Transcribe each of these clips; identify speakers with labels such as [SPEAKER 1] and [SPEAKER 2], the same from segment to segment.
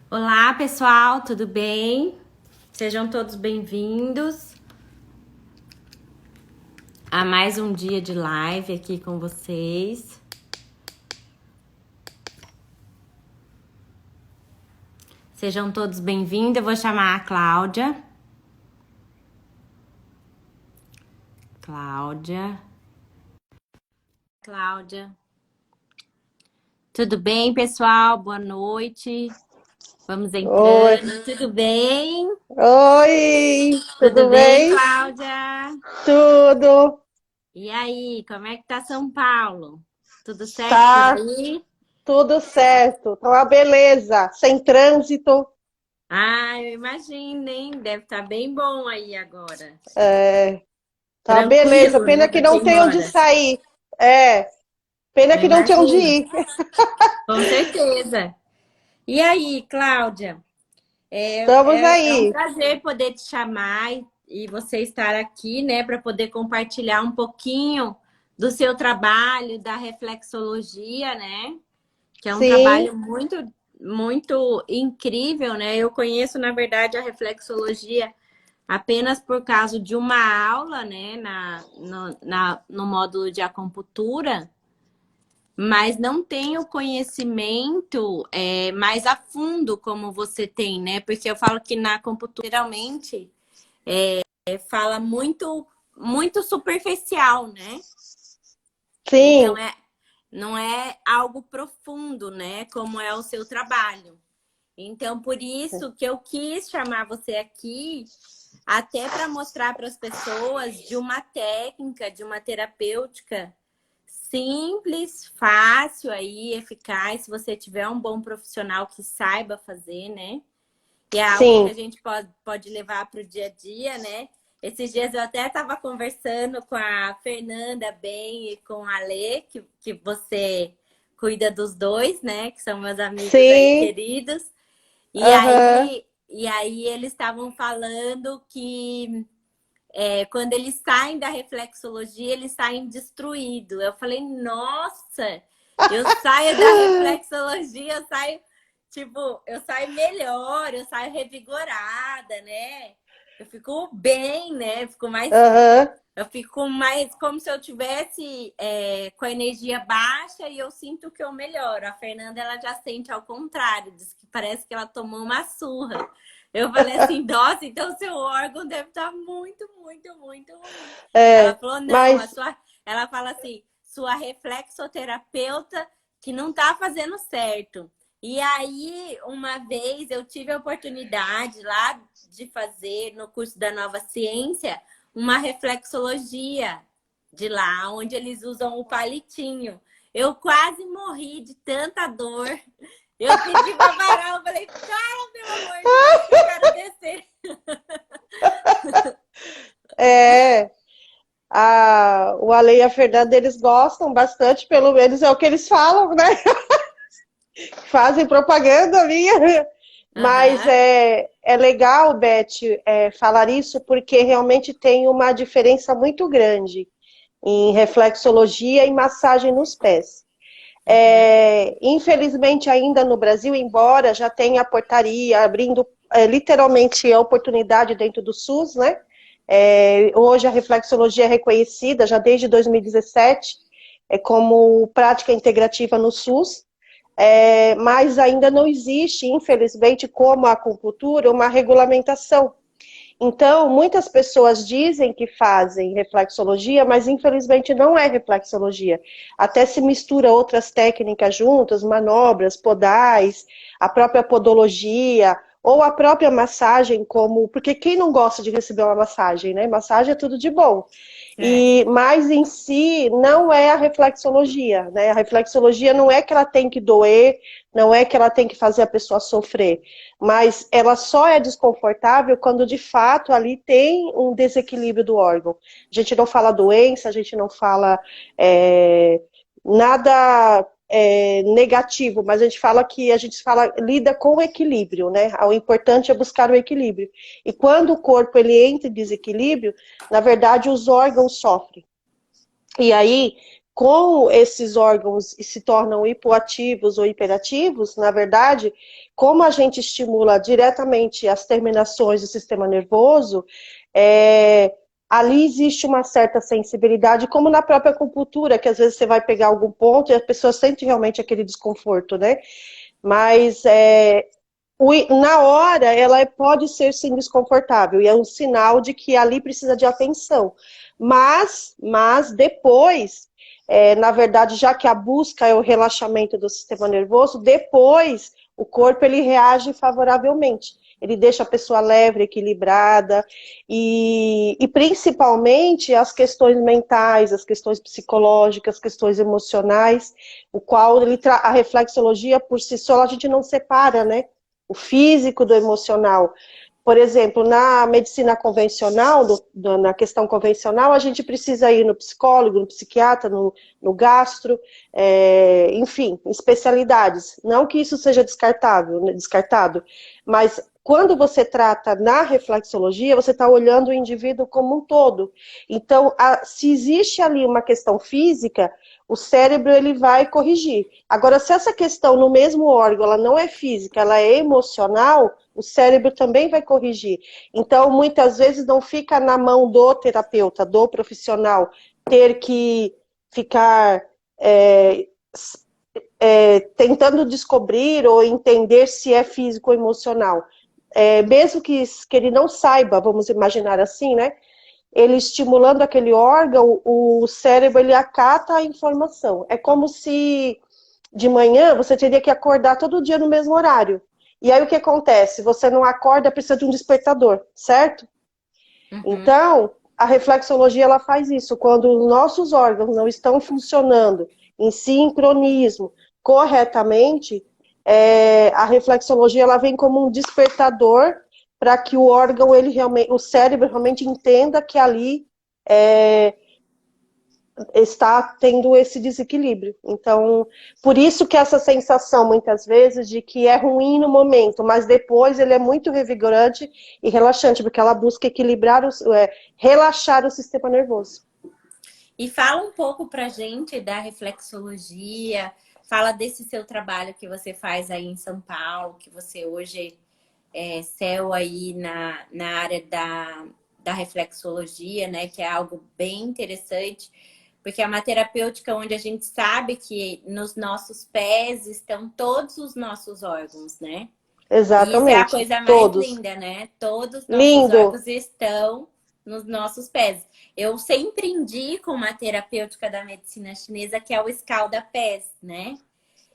[SPEAKER 1] Olá, pessoal, tudo bem? Sejam todos bem-vindos a mais um dia de live aqui com vocês. Sejam todos bem-vindos. Eu vou chamar a Cláudia. Cláudia. Tudo bem, pessoal? Boa noite. Vamos
[SPEAKER 2] Oi,
[SPEAKER 1] entrando. Tudo bem?
[SPEAKER 2] oi,
[SPEAKER 1] Tudo
[SPEAKER 2] tudo
[SPEAKER 1] bem,
[SPEAKER 2] bem?
[SPEAKER 1] Cláudia?
[SPEAKER 2] Tudo,
[SPEAKER 1] E aí, como é que tá São Paulo? Tudo certo por
[SPEAKER 2] tá
[SPEAKER 1] aí?
[SPEAKER 2] tudo certo, tá uma beleza, sem trânsito,
[SPEAKER 1] Ah, eu imagino, hein? Deve estar bem bom aí agora.
[SPEAKER 2] tá uma beleza,
[SPEAKER 1] Tranquilo, né,
[SPEAKER 2] pena que
[SPEAKER 1] para
[SPEAKER 2] não
[SPEAKER 1] quem
[SPEAKER 2] tem onde
[SPEAKER 1] mora.
[SPEAKER 2] sair, é, pena
[SPEAKER 1] Eu
[SPEAKER 2] que não tem onde
[SPEAKER 1] imagino,
[SPEAKER 2] ir.
[SPEAKER 1] com certeza. E aí, Cláudia,
[SPEAKER 2] Estamos
[SPEAKER 1] é um
[SPEAKER 2] aí,
[SPEAKER 1] prazer poder te chamar e você estar aqui, né, para poder compartilhar um pouquinho do seu trabalho, da reflexologia, né, que é um
[SPEAKER 2] sim,
[SPEAKER 1] trabalho muito incrível, né? Eu conheço, na verdade, a reflexologia apenas por causa de uma aula, né, no módulo de acupuntura, mas não tenho conhecimento mais a fundo como você tem, né? Porque eu falo que na acupuntura, geralmente, fala muito superficial, né? Então,
[SPEAKER 2] sim,
[SPEAKER 1] não é algo profundo, né? Como é o seu trabalho. Então, por isso que eu quis chamar você aqui, até para mostrar para as pessoas de uma técnica, de uma terapêutica simples, fácil aí, eficaz, se você tiver um bom profissional que saiba fazer, né? E é algo que a
[SPEAKER 2] sim,
[SPEAKER 1] gente pode levar para o dia a dia, né? Esses dias eu até estava conversando com a Fernanda bem e com a Lê, que você cuida dos dois, né? Que são meus amigos aí
[SPEAKER 2] sim,
[SPEAKER 1] queridos.
[SPEAKER 2] aham,
[SPEAKER 1] E aí eles estavam falando que quando eles saem da reflexologia, eles saem destruídos. Eu falei, nossa, eu saio da reflexologia, eu saio melhor, eu saio revigorada, né? Eu fico bem, né?
[SPEAKER 2] aham,
[SPEAKER 1] Eu fico mais como se eu tivesse com a energia baixa e eu sinto que eu melhoro. A Fernanda, ela já sente ao contrário, diz que parece que ela tomou uma surra. Eu falei assim, nossa, então seu órgão deve estar muito ruim. Ela
[SPEAKER 2] é,
[SPEAKER 1] falou, não,
[SPEAKER 2] mas,
[SPEAKER 1] ela fala assim, sua reflexoterapeuta que não tá fazendo certo. E aí, uma vez eu tive a oportunidade lá de fazer no curso da Nova Ciência uma reflexologia de lá, onde eles usam o palitinho. Eu quase morri de tanta dor. Eu pedi para parar, eu falei, cara, pelo amor de Deus, que eu quero descer.
[SPEAKER 2] é, o Ale e a Fernanda, eles gostam bastante, pelo menos é o que eles falam, né? Fazem propaganda minha. Mas
[SPEAKER 1] Aham.
[SPEAKER 2] é legal, Beth, falar isso, porque realmente tem uma diferença muito grande em reflexologia e massagem nos pés.
[SPEAKER 1] Uhum.
[SPEAKER 2] Infelizmente, ainda no Brasil, embora já tenha a portaria abrindo literalmente a oportunidade dentro do SUS, né? Hoje a reflexologia é reconhecida já desde 2017 como prática integrativa no SUS. Mas ainda não existe, infelizmente, como a acupuntura, uma regulamentação. Então, muitas pessoas dizem que fazem reflexologia, mas infelizmente não é reflexologia. Até se mistura outras técnicas juntas, manobras, podais, a própria podologia, ou a própria massagem, como. Porque quem não gosta de receber uma massagem, né? Massagem é tudo de bom.
[SPEAKER 1] É.
[SPEAKER 2] Mas em si não é a reflexologia, né? A reflexologia não é que ela tem que doer, não é que ela tem que fazer a pessoa sofrer, mas ela só é desconfortável quando de fato ali tem um desequilíbrio do órgão. A gente não fala doença, a gente não fala nada negativo, mas a gente fala, lida com o equilíbrio, né? O importante é buscar o equilíbrio. E quando o corpo ele entra em desequilíbrio, na verdade, os órgãos sofrem. E aí com esses órgãos e se tornam hipoativos ou hiperativos, na verdade, como a gente estimula diretamente as terminações do sistema nervoso, ali existe uma certa sensibilidade, como na própria acupuntura, que às vezes você vai pegar algum ponto e a pessoa sente realmente aquele desconforto, né? Mas na hora ela pode ser sim desconfortável e é um sinal de que ali precisa de atenção. Mas depois, na verdade, já que a busca é o relaxamento do sistema nervoso, depois o corpo ele reage favoravelmente. Ele deixa a pessoa leve, equilibrada e principalmente as questões mentais, as questões psicológicas, as questões emocionais, o qual a reflexologia por si só a gente não separa, né? O físico do emocional. Por exemplo, na medicina convencional, na questão convencional, a gente precisa ir no psicólogo, no psiquiatra, no gastro, enfim, especialidades. Não que isso seja descartado, mas quando você trata na reflexologia, você está olhando o indivíduo como um todo. Então, se existe ali uma questão física, o cérebro ele vai corrigir. Agora, se essa questão no mesmo órgão ela não é física, ela é emocional, o cérebro também vai corrigir. Então, muitas vezes não fica na mão do terapeuta, do profissional, ter que ficar tentando descobrir ou entender se é físico ou emocional. Mesmo que ele não saiba, vamos imaginar assim, né? Ele estimulando aquele órgão, o cérebro ele acata a informação. É como se de manhã você teria que acordar todo dia no mesmo horário. E aí o que acontece? Você não acorda, precisa de um despertador, certo?
[SPEAKER 1] Uhum.
[SPEAKER 2] Então, a reflexologia ela faz isso. Quando os nossos órgãos não estão funcionando em sincronismo corretamente, a reflexologia ela vem como um despertador para que o órgão, o cérebro realmente entenda que ali está tendo esse desequilíbrio. Então, por isso que essa sensação, muitas vezes, de que é ruim no momento, mas depois ele é muito revigorante e relaxante, porque ela busca equilibrar, relaxar o sistema nervoso.
[SPEAKER 1] E fala um pouco pra gente da reflexologia, fala desse seu trabalho que você faz aí em São Paulo, que você hoje céu aí na área da reflexologia, né? Que é algo bem interessante, porque é uma terapêutica onde a gente sabe que nos nossos pés estão todos os nossos órgãos, né? E isso é a
[SPEAKER 2] Exatamente,
[SPEAKER 1] coisa mais
[SPEAKER 2] todos.
[SPEAKER 1] linda, né? Todos os nossos
[SPEAKER 2] Lindo.
[SPEAKER 1] órgãos estão nos nossos pés. Eu sempre indico uma terapêutica da medicina chinesa que é o escalda-pés, né?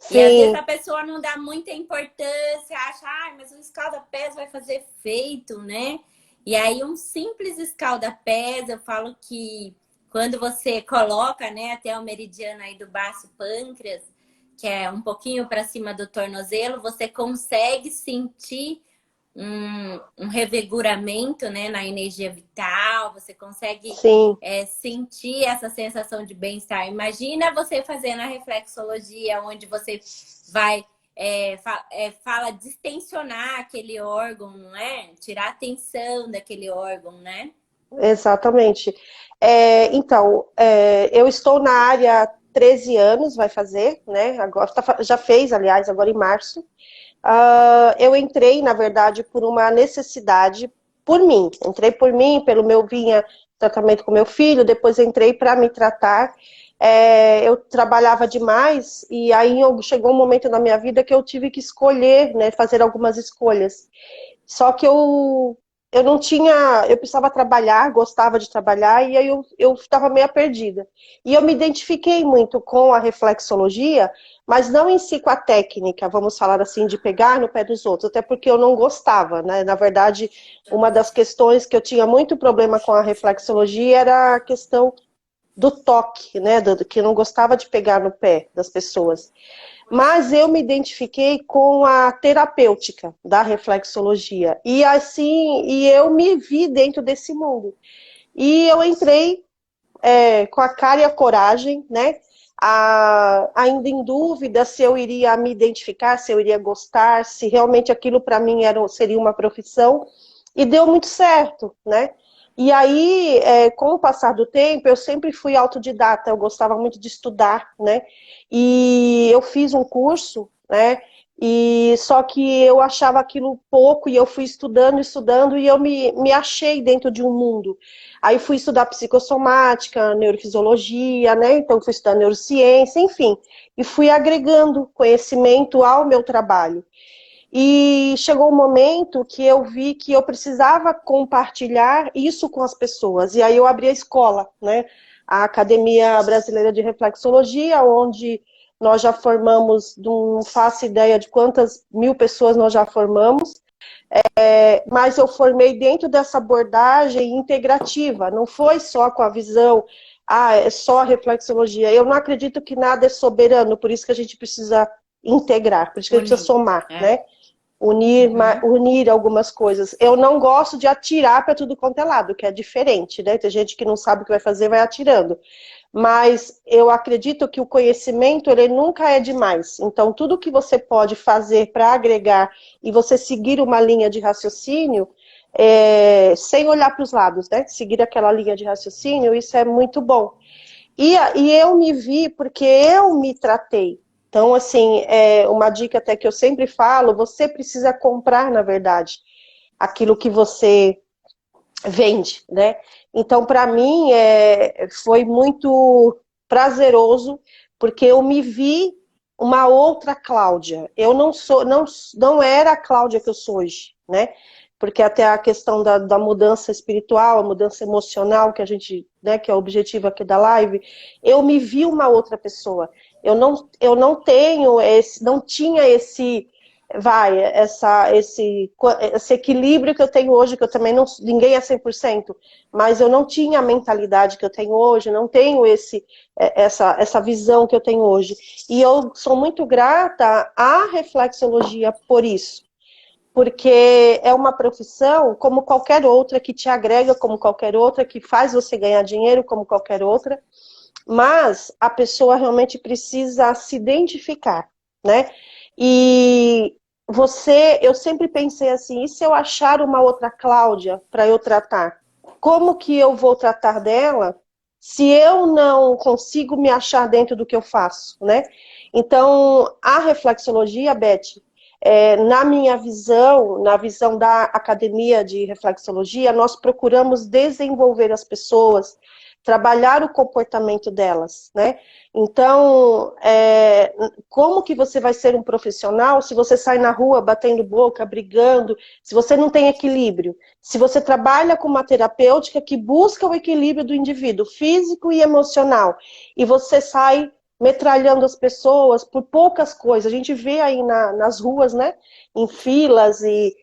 [SPEAKER 1] E às vezes a
[SPEAKER 2] Sim,
[SPEAKER 1] pessoa não dá muita importância, acha, mas o escalda-pés vai fazer efeito, né? E aí um simples escalda-pés, eu falo que quando você coloca, né, até o meridiano aí do baço pâncreas, que é um pouquinho para cima do tornozelo, você consegue sentir um revigoramento, né, na energia vital, você consegue
[SPEAKER 2] sim.
[SPEAKER 1] sentir essa sensação de bem-estar. Imagina você fazendo a reflexologia, onde você vai fala distensionar aquele órgão, não é? Tirar a tensão daquele órgão, né?
[SPEAKER 2] Exatamente. Então, eu estou na área há 13 anos, vai fazer, né? Agora, já fez, aliás, agora em março. Eu entrei, na verdade, por uma necessidade, por mim. Entrei por mim, pelo meu vinha tratamento com meu filho, depois entrei para me tratar. Eu trabalhava demais e aí chegou um momento na minha vida que eu tive que escolher, né, fazer algumas escolhas. Só que eu não tinha, eu precisava trabalhar, gostava de trabalhar, e aí eu estava meio perdida. E eu me identifiquei muito com a reflexologia, mas não em si com a técnica, vamos falar assim, de pegar no pé dos outros, até porque eu não gostava, né? Na verdade, uma das questões que eu tinha muito problema com a reflexologia era a questão do toque, né? Que eu não gostava de pegar no pé das pessoas. Mas eu me identifiquei com a terapêutica da reflexologia. E assim, eu me vi dentro desse mundo. E eu entrei com a cara e a coragem, né? Ainda em dúvida se eu iria me identificar, se eu iria gostar, se realmente aquilo para mim seria uma profissão. E deu muito certo, né? E aí, com o passar do tempo, eu sempre fui autodidata, eu gostava muito de estudar, né? E eu fiz um curso, né? E só que eu achava aquilo pouco e eu fui estudando, estudando e eu me achei dentro de um mundo. Aí fui estudar psicossomática, neurofisiologia, né? Então fui estudar neurociência, enfim. E fui agregando conhecimento ao meu trabalho. E chegou um momento que eu vi que eu precisava compartilhar isso com as pessoas. E aí eu abri a escola, né? A Academia Brasileira de Reflexologia, onde nós já formamos, não faço ideia de quantas mil pessoas nós já formamos, mas eu formei dentro dessa abordagem integrativa, não foi só com a visão, é só a reflexologia. Eu não acredito que nada é soberano, por isso que a gente precisa integrar, por isso que a gente precisa
[SPEAKER 1] Unir.
[SPEAKER 2] somar,
[SPEAKER 1] É.
[SPEAKER 2] né? Unir,
[SPEAKER 1] Uhum.
[SPEAKER 2] unir algumas coisas. Eu não gosto de atirar para tudo quanto é lado, que é diferente, né? Tem gente que não sabe o que vai fazer, vai atirando. Mas eu acredito que o conhecimento, ele nunca é demais. Então, tudo que você pode fazer para agregar e você seguir uma linha de raciocínio, sem olhar para os lados, né? Seguir aquela linha de raciocínio, isso é muito bom. E eu me vi porque eu me tratei. Então, assim, uma dica até que eu sempre falo, você precisa comprar, na verdade, aquilo que você vende, né? Então, para mim, foi muito prazeroso, porque eu me vi uma outra Cláudia. Eu não era a Cláudia que eu sou hoje, né? Porque até a questão da mudança espiritual, a mudança emocional, que a gente, né, que é o objetivo aqui da live, eu me vi uma outra pessoa. Eu não tenho não tinha esse equilíbrio que eu tenho hoje, que eu também não, ninguém é 100%, mas eu não tinha a mentalidade que eu tenho hoje, não tenho essa visão que eu tenho hoje. E eu sou muito grata à reflexologia por isso, porque é uma profissão como qualquer outra, que te agrega como qualquer outra, que faz você ganhar dinheiro como qualquer outra, mas a pessoa realmente precisa se identificar, né? E eu sempre pensei assim, e se eu achar uma outra Cláudia para eu tratar? Como que eu vou tratar dela se eu não consigo me achar dentro do que eu faço, né? Então, a reflexologia, Beth, na minha visão, na visão da Academia de Reflexologia, nós procuramos desenvolver as pessoas, trabalhar o comportamento delas, né? Então, como que você vai ser um profissional se você sai na rua batendo boca, brigando, se você não tem equilíbrio? Se você trabalha com uma terapêutica que busca o equilíbrio do indivíduo físico e emocional, e você sai metralhando as pessoas por poucas coisas, a gente vê aí nas ruas, né? Em filas e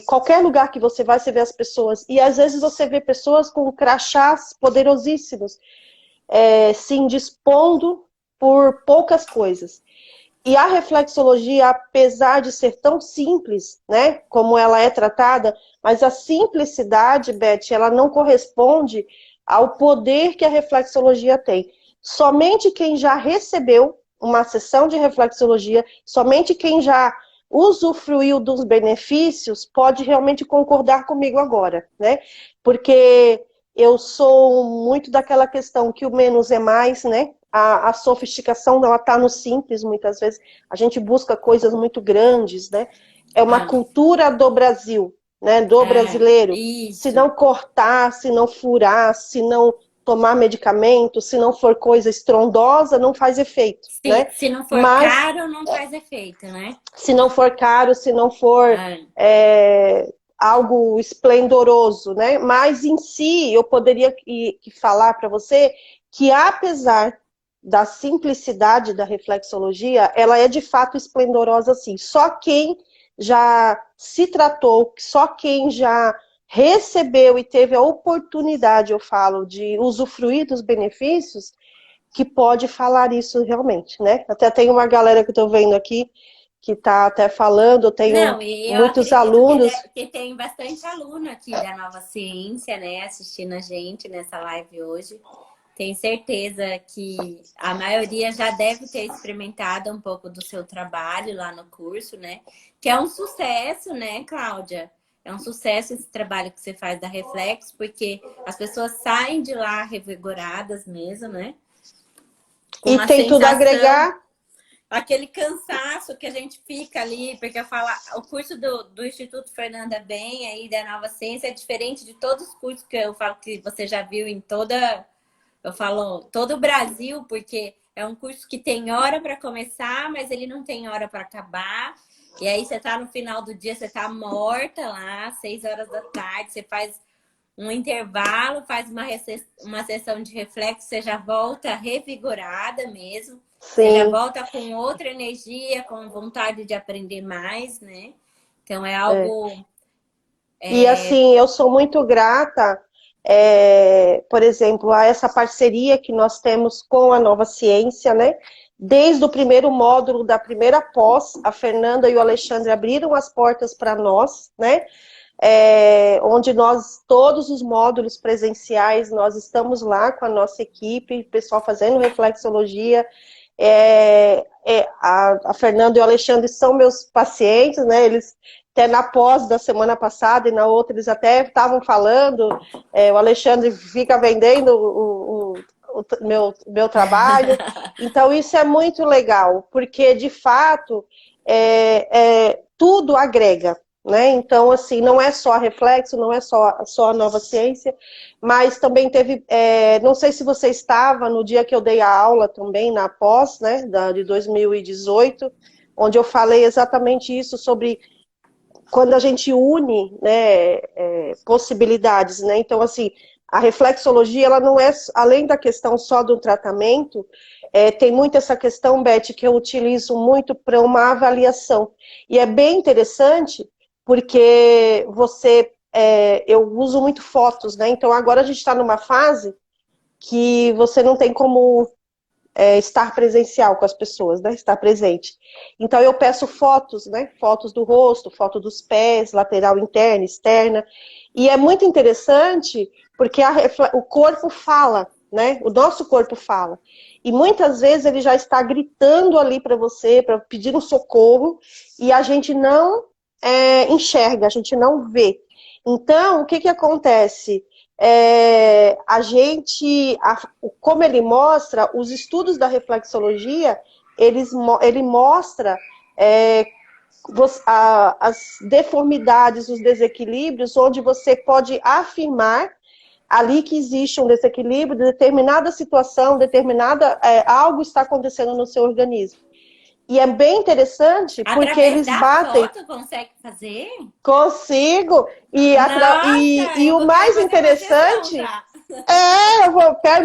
[SPEAKER 2] qualquer lugar que você vai, você vê as pessoas. E às vezes você vê pessoas com crachás poderosíssimos, se indispondo por poucas coisas. E a reflexologia, apesar de ser tão simples, né, como ela é tratada, mas a simplicidade, Beth, ela não corresponde ao poder que a reflexologia tem. Somente quem já recebeu uma sessão de reflexologia, somente quem já usufruiu dos benefícios pode realmente concordar comigo agora, né? Porque eu sou muito daquela questão que o menos é mais, né? A sofisticação ela está no simples, muitas vezes. A gente busca coisas muito grandes, né? É uma
[SPEAKER 1] Ah,
[SPEAKER 2] cultura do Brasil, né? Do brasileiro. Se não
[SPEAKER 1] isso.
[SPEAKER 2] cortar, se não furar, se não tomar medicamento, se não for coisa estrondosa, não faz efeito, né?
[SPEAKER 1] Se não for
[SPEAKER 2] Mas
[SPEAKER 1] caro, não faz efeito, né?
[SPEAKER 2] se não for caro, se não for
[SPEAKER 1] Ah,
[SPEAKER 2] algo esplendoroso, né? Mas em si, eu poderia falar para você que apesar da simplicidade da reflexologia, ela é de fato esplendorosa, sim. Só quem já se tratou, só quem já recebeu e teve a oportunidade, eu falo, de usufruir dos benefícios, que pode falar isso realmente, né? Até tem uma galera que eu tô vendo aqui que está até falando, eu tenho
[SPEAKER 1] não, e eu
[SPEAKER 2] muitos
[SPEAKER 1] acredito
[SPEAKER 2] alunos.
[SPEAKER 1] que tem bastante aluno aqui da Nova Ciência, né, assistindo a gente nessa live hoje. Tenho certeza que a maioria já deve ter experimentado um pouco do seu trabalho lá no curso, né? Que é um sucesso, né, Cláudia? é um sucesso esse trabalho que você faz da Reflex, porque as pessoas saem de lá revigoradas mesmo, né? Com
[SPEAKER 2] E
[SPEAKER 1] uma
[SPEAKER 2] tem tudo a
[SPEAKER 1] sensação,
[SPEAKER 2] agregar.
[SPEAKER 1] aquele cansaço que a gente fica ali, porque eu falo, o curso do Instituto Fernanda Bem, aí da Nova Ciência, é diferente de todos os cursos que eu falo que você já viu em toda, eu falo, todo o Brasil, porque é um curso que tem hora para começar, mas ele não tem hora para acabar. E aí você tá no final do dia, você tá morta lá, 6 horas da tarde, você faz um intervalo, faz uma sessão de reflexo, você já volta revigorada mesmo. Você já
[SPEAKER 2] Sim.
[SPEAKER 1] volta com outra energia, com vontade de aprender mais, né? Então é
[SPEAKER 2] É.
[SPEAKER 1] algo.
[SPEAKER 2] E assim, eu sou muito grata, por exemplo, a essa parceria que nós temos com a Nova Ciência, né? Desde o primeiro módulo da primeira pós, a Fernanda e o Alexandre abriram as portas para nós, né? Onde nós, todos os módulos presenciais, nós estamos lá com a nossa equipe, o pessoal fazendo reflexologia. A Fernanda e o Alexandre são meus pacientes, né? Eles até na pós da semana passada e na outra eles até estavam falando, o Alexandre fica vendendo o meu trabalho. Então isso é muito legal, porque de fato tudo agrega. Né? Então, assim, não é só a Reflexo, não é só a Nova Ciência, mas também teve, não sei se você estava no dia que eu dei a aula também, na pós, né, de 2018, onde eu falei exatamente isso, sobre quando a gente une, né, possibilidades, né? Então, assim, a reflexologia, ela não é, além da questão só do tratamento, tem muito essa questão, Beth, que eu utilizo muito para uma avaliação. E é bem interessante, porque eu uso muito fotos, né? Então, agora a gente está numa fase que você não tem como estar presencial com as pessoas, né? Estar presente. Então eu peço fotos, né? Fotos do rosto, foto dos pés, lateral interna, externa. E é muito interessante porque o corpo fala, né? O nosso corpo fala. E muitas vezes ele já está gritando ali para você, para pedir um socorro, e a gente não enxerga, a gente não vê. Então, o que que acontece? Como ele mostra, os estudos da reflexologia, ele mostra as deformidades, os desequilíbrios, onde você pode afirmar ali que existe um desequilíbrio, determinada situação, algo está acontecendo no seu organismo. E é bem interessante porque
[SPEAKER 1] Através
[SPEAKER 2] eles
[SPEAKER 1] da
[SPEAKER 2] batem.
[SPEAKER 1] foto consegue fazer?
[SPEAKER 2] Consigo.
[SPEAKER 1] Nossa,
[SPEAKER 2] E
[SPEAKER 1] eu
[SPEAKER 2] o
[SPEAKER 1] quero
[SPEAKER 2] mais
[SPEAKER 1] fazer uma sessão
[SPEAKER 2] interessante
[SPEAKER 1] já.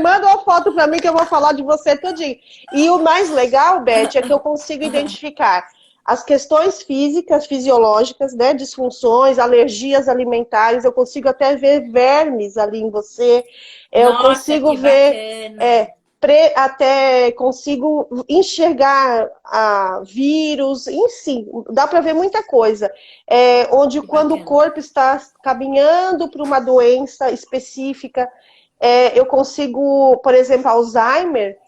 [SPEAKER 2] manda uma foto para mim que eu vou falar de você tudinho. E o mais legal, Beth, é que eu consigo identificar as questões físicas, fisiológicas, né, disfunções, alergias alimentares, eu consigo até ver vermes ali em você, eu
[SPEAKER 1] Nossa,
[SPEAKER 2] consigo
[SPEAKER 1] que
[SPEAKER 2] ver,
[SPEAKER 1] bacana.
[SPEAKER 2] até consigo enxergar vírus, em si, dá para ver muita coisa. Onde
[SPEAKER 1] Que
[SPEAKER 2] quando o
[SPEAKER 1] bacana.
[SPEAKER 2] corpo está caminhando para uma doença específica, eu consigo, por exemplo, Alzheimer,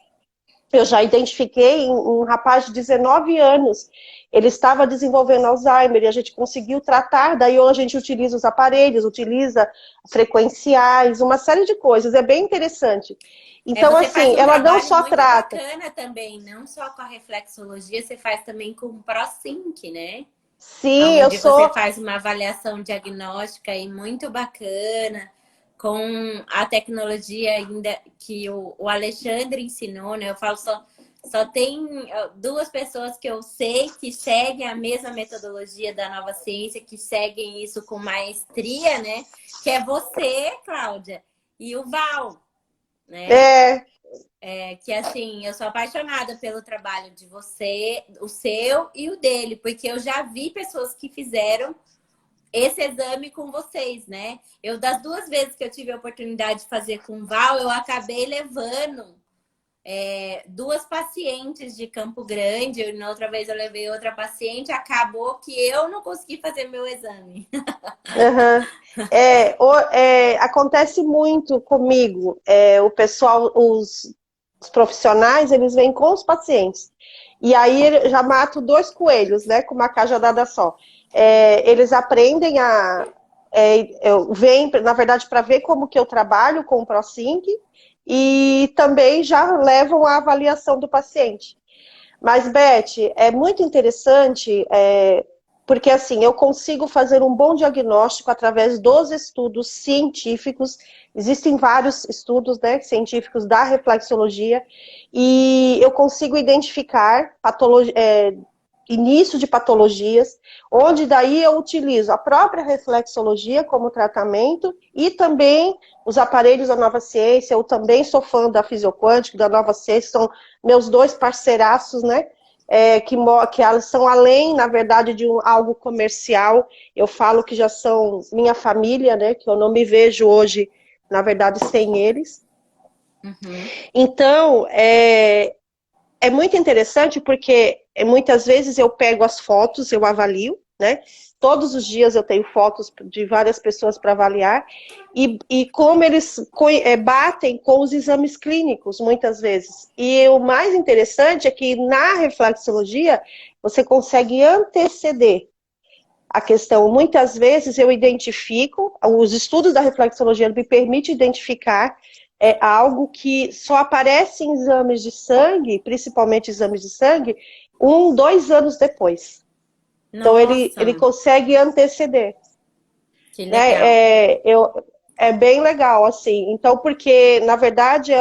[SPEAKER 2] eu já identifiquei um rapaz de 19 anos, ele estava desenvolvendo Alzheimer e a gente conseguiu tratar, daí hoje a gente utiliza os aparelhos, utiliza frequenciais, uma série de coisas, é bem interessante. Então,
[SPEAKER 1] Você faz
[SPEAKER 2] assim,
[SPEAKER 1] um
[SPEAKER 2] ela não
[SPEAKER 1] trabalho
[SPEAKER 2] só
[SPEAKER 1] muito
[SPEAKER 2] trata.
[SPEAKER 1] bacana também, não só com a reflexologia, você faz também com o ProSync, né?
[SPEAKER 2] Sim, eu
[SPEAKER 1] Onde você
[SPEAKER 2] sou.
[SPEAKER 1] faz uma avaliação diagnóstica aí muito bacana, com a tecnologia ainda que o Alexandre ensinou, né? Eu falo só tem duas pessoas que eu sei que seguem a mesma metodologia da Nova Ciência, que seguem isso com maestria, né? Que é você, Cláudia, e o Val, né?
[SPEAKER 2] É,
[SPEAKER 1] Que assim, eu sou apaixonada pelo trabalho de você, o seu e o dele, porque eu já vi pessoas que fizeram esse exame com vocês, né? Das 2 vezes que eu tive a oportunidade de fazer com o Val, eu acabei levando 2 pacientes de Campo Grande, e na outra vez eu levei outra paciente, acabou que eu não consegui fazer meu exame.
[SPEAKER 2] uhum. Acontece muito comigo. O pessoal, os profissionais, eles vêm com os pacientes. E aí eu já mato 2 coelhos, né? Com uma cajadada só. Eles aprendem vêm, na verdade, para ver como que eu trabalho com o ProSync e também já levam à avaliação do paciente. Mas, Beth, é muito interessante, porque assim, eu consigo fazer um bom diagnóstico através dos estudos científicos. Existem vários estudos, né, científicos da reflexologia, e eu consigo identificar início de patologias, onde daí eu utilizo a própria reflexologia como tratamento e também os aparelhos da Nova Ciência. Eu também sou fã da Fisioquântica, da Nova Ciência, são meus dois parceiraços, né? Que elas são além, na verdade, de algo comercial. Eu falo que já são minha família, né? Que eu não me vejo hoje, na verdade, sem eles.
[SPEAKER 1] Uhum.
[SPEAKER 2] Então, é muito interessante porque muitas vezes eu pego as fotos, eu avalio, né? Todos os dias eu tenho fotos de várias pessoas para avaliar e como eles batem com os exames clínicos, muitas vezes. E o mais interessante é que na reflexologia você consegue anteceder a questão. Muitas vezes eu identifico, os estudos da reflexologia me permitem identificar algo que só aparece em exames de sangue, principalmente exames de sangue, 2 anos depois. Então ele
[SPEAKER 1] Nossa,
[SPEAKER 2] consegue anteceder.
[SPEAKER 1] que legal.
[SPEAKER 2] Né? É bem legal, assim. Então, porque, na verdade,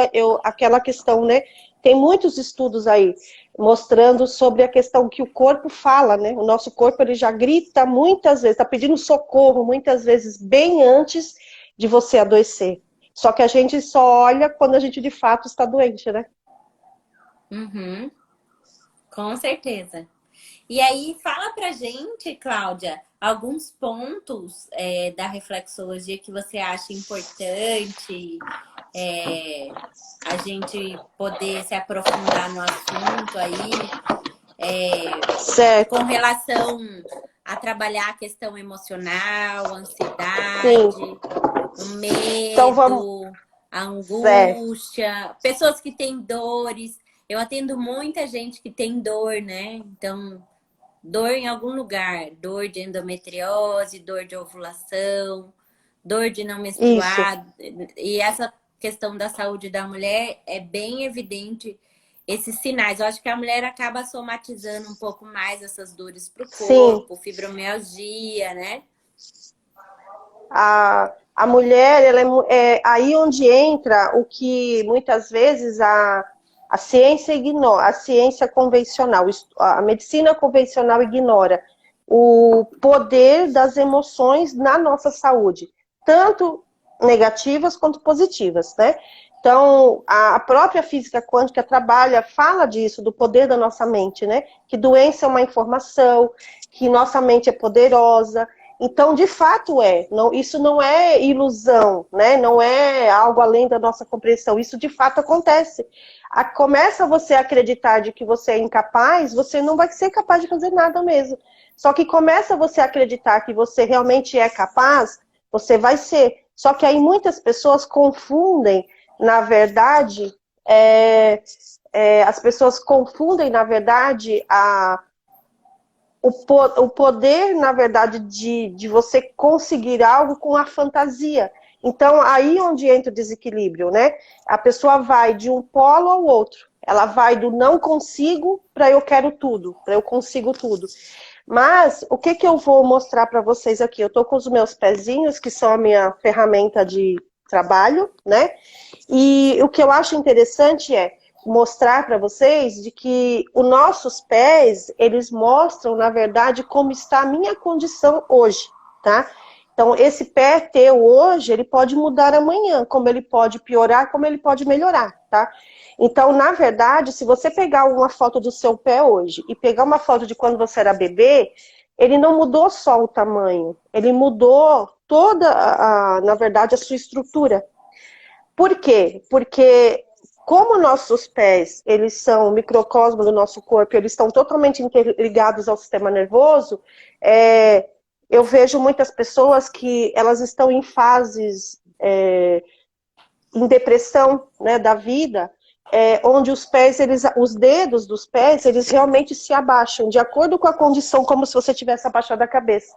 [SPEAKER 2] aquela questão, né? Tem muitos estudos aí mostrando sobre a questão que o corpo fala, né? O nosso corpo, ele já grita muitas vezes, está pedindo socorro muitas vezes bem antes de você adoecer. Só que a gente só olha quando a gente de fato está doente, né?
[SPEAKER 1] Uhum, com certeza. E aí, fala pra gente, Cláudia, alguns pontos da reflexologia que você acha importante a gente poder se aprofundar no assunto aí, com
[SPEAKER 2] Certo.
[SPEAKER 1] relação a trabalhar a questão emocional, a
[SPEAKER 2] Sim.
[SPEAKER 1] ansiedade, o
[SPEAKER 2] Então vamos.
[SPEAKER 1] medo, a
[SPEAKER 2] Certo.
[SPEAKER 1] angústia, pessoas que têm dores. Eu atendo muita gente que tem dor, né? Então, dor em algum lugar, dor de endometriose, dor de ovulação, dor de não
[SPEAKER 2] Isso.
[SPEAKER 1] menstruar. E essa questão da saúde da mulher é bem evidente esses sinais. Eu acho que a mulher acaba somatizando um pouco mais essas dores para o
[SPEAKER 2] Sim.
[SPEAKER 1] corpo, fibromialgia, né?
[SPEAKER 2] A mulher, ela é aí onde entra o que muitas vezes a ciência ignora, a ciência convencional, a medicina convencional ignora o poder das emoções na nossa saúde, tanto negativas quanto positivas, né? Então, a própria física quântica fala disso, do poder da nossa mente, né? Que doença é uma informação, que nossa mente é poderosa. Então, de fato isso não é ilusão, né? Não é algo além da nossa compreensão, isso de fato acontece. Começa você a acreditar de que você é incapaz, você não vai ser capaz de fazer nada mesmo. Só que começa você a acreditar que você realmente é capaz, você vai ser. Só que aí muitas pessoas confundem, na verdade, as pessoas confundem, na verdade, o poder, na verdade, de você conseguir algo com a fantasia. Então, aí onde entra o desequilíbrio, né? A pessoa vai de um polo ao outro. Ela vai do não consigo para eu quero tudo, para eu consigo tudo. Mas, o que eu vou mostrar para vocês aqui? Eu estou com os meus pezinhos, que são a minha ferramenta de trabalho, né? E o que eu acho interessante é mostrar para vocês de que os nossos pés, eles mostram, na verdade, como está a minha condição hoje, tá? Então, esse pé teu hoje, ele pode mudar amanhã, como ele pode piorar, como ele pode melhorar, tá? Então, na verdade, se você pegar uma foto do seu pé hoje e pegar uma foto de quando você era bebê, ele não mudou só o tamanho, ele mudou toda, na verdade, a sua estrutura. Por quê? Porque como nossos pés, eles são o microcosmo do nosso corpo, eles estão totalmente interligados ao sistema nervoso, eu vejo muitas pessoas que elas estão em fases, em depressão, né, da vida, onde os pés, os dedos dos pés, eles realmente se abaixam, de acordo com a condição, como se você tivesse abaixado a cabeça.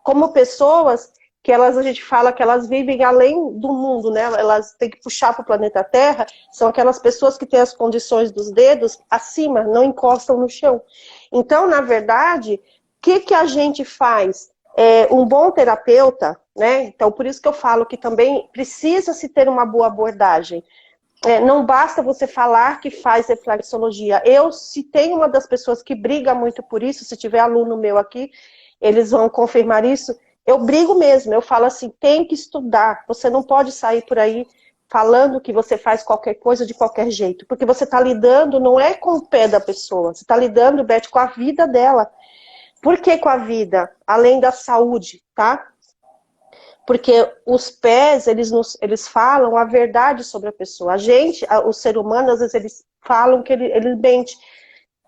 [SPEAKER 2] Como pessoas que elas, a gente fala que elas vivem além do mundo, né? Elas têm que puxar para o planeta Terra, são aquelas pessoas que têm as condições dos dedos acima, não encostam no chão. Então, na verdade, o que a gente faz? Um bom terapeuta, né? Então, por isso que eu falo que também precisa se ter uma boa abordagem. Não basta você falar que faz reflexologia. Eu, se tem uma das pessoas que briga muito por isso, se tiver aluno meu aqui, eles vão confirmar isso. Eu brigo mesmo, eu falo assim, tem que estudar. Você não pode sair por aí falando que você faz qualquer coisa de qualquer jeito. Porque você está lidando, não é com o pé da pessoa, você está lidando, Beth, com a vida dela. Por que com a vida? Além da saúde, tá? Porque os pés, eles falam a verdade sobre a pessoa. A gente, o ser humano, às vezes eles falam que ele mente.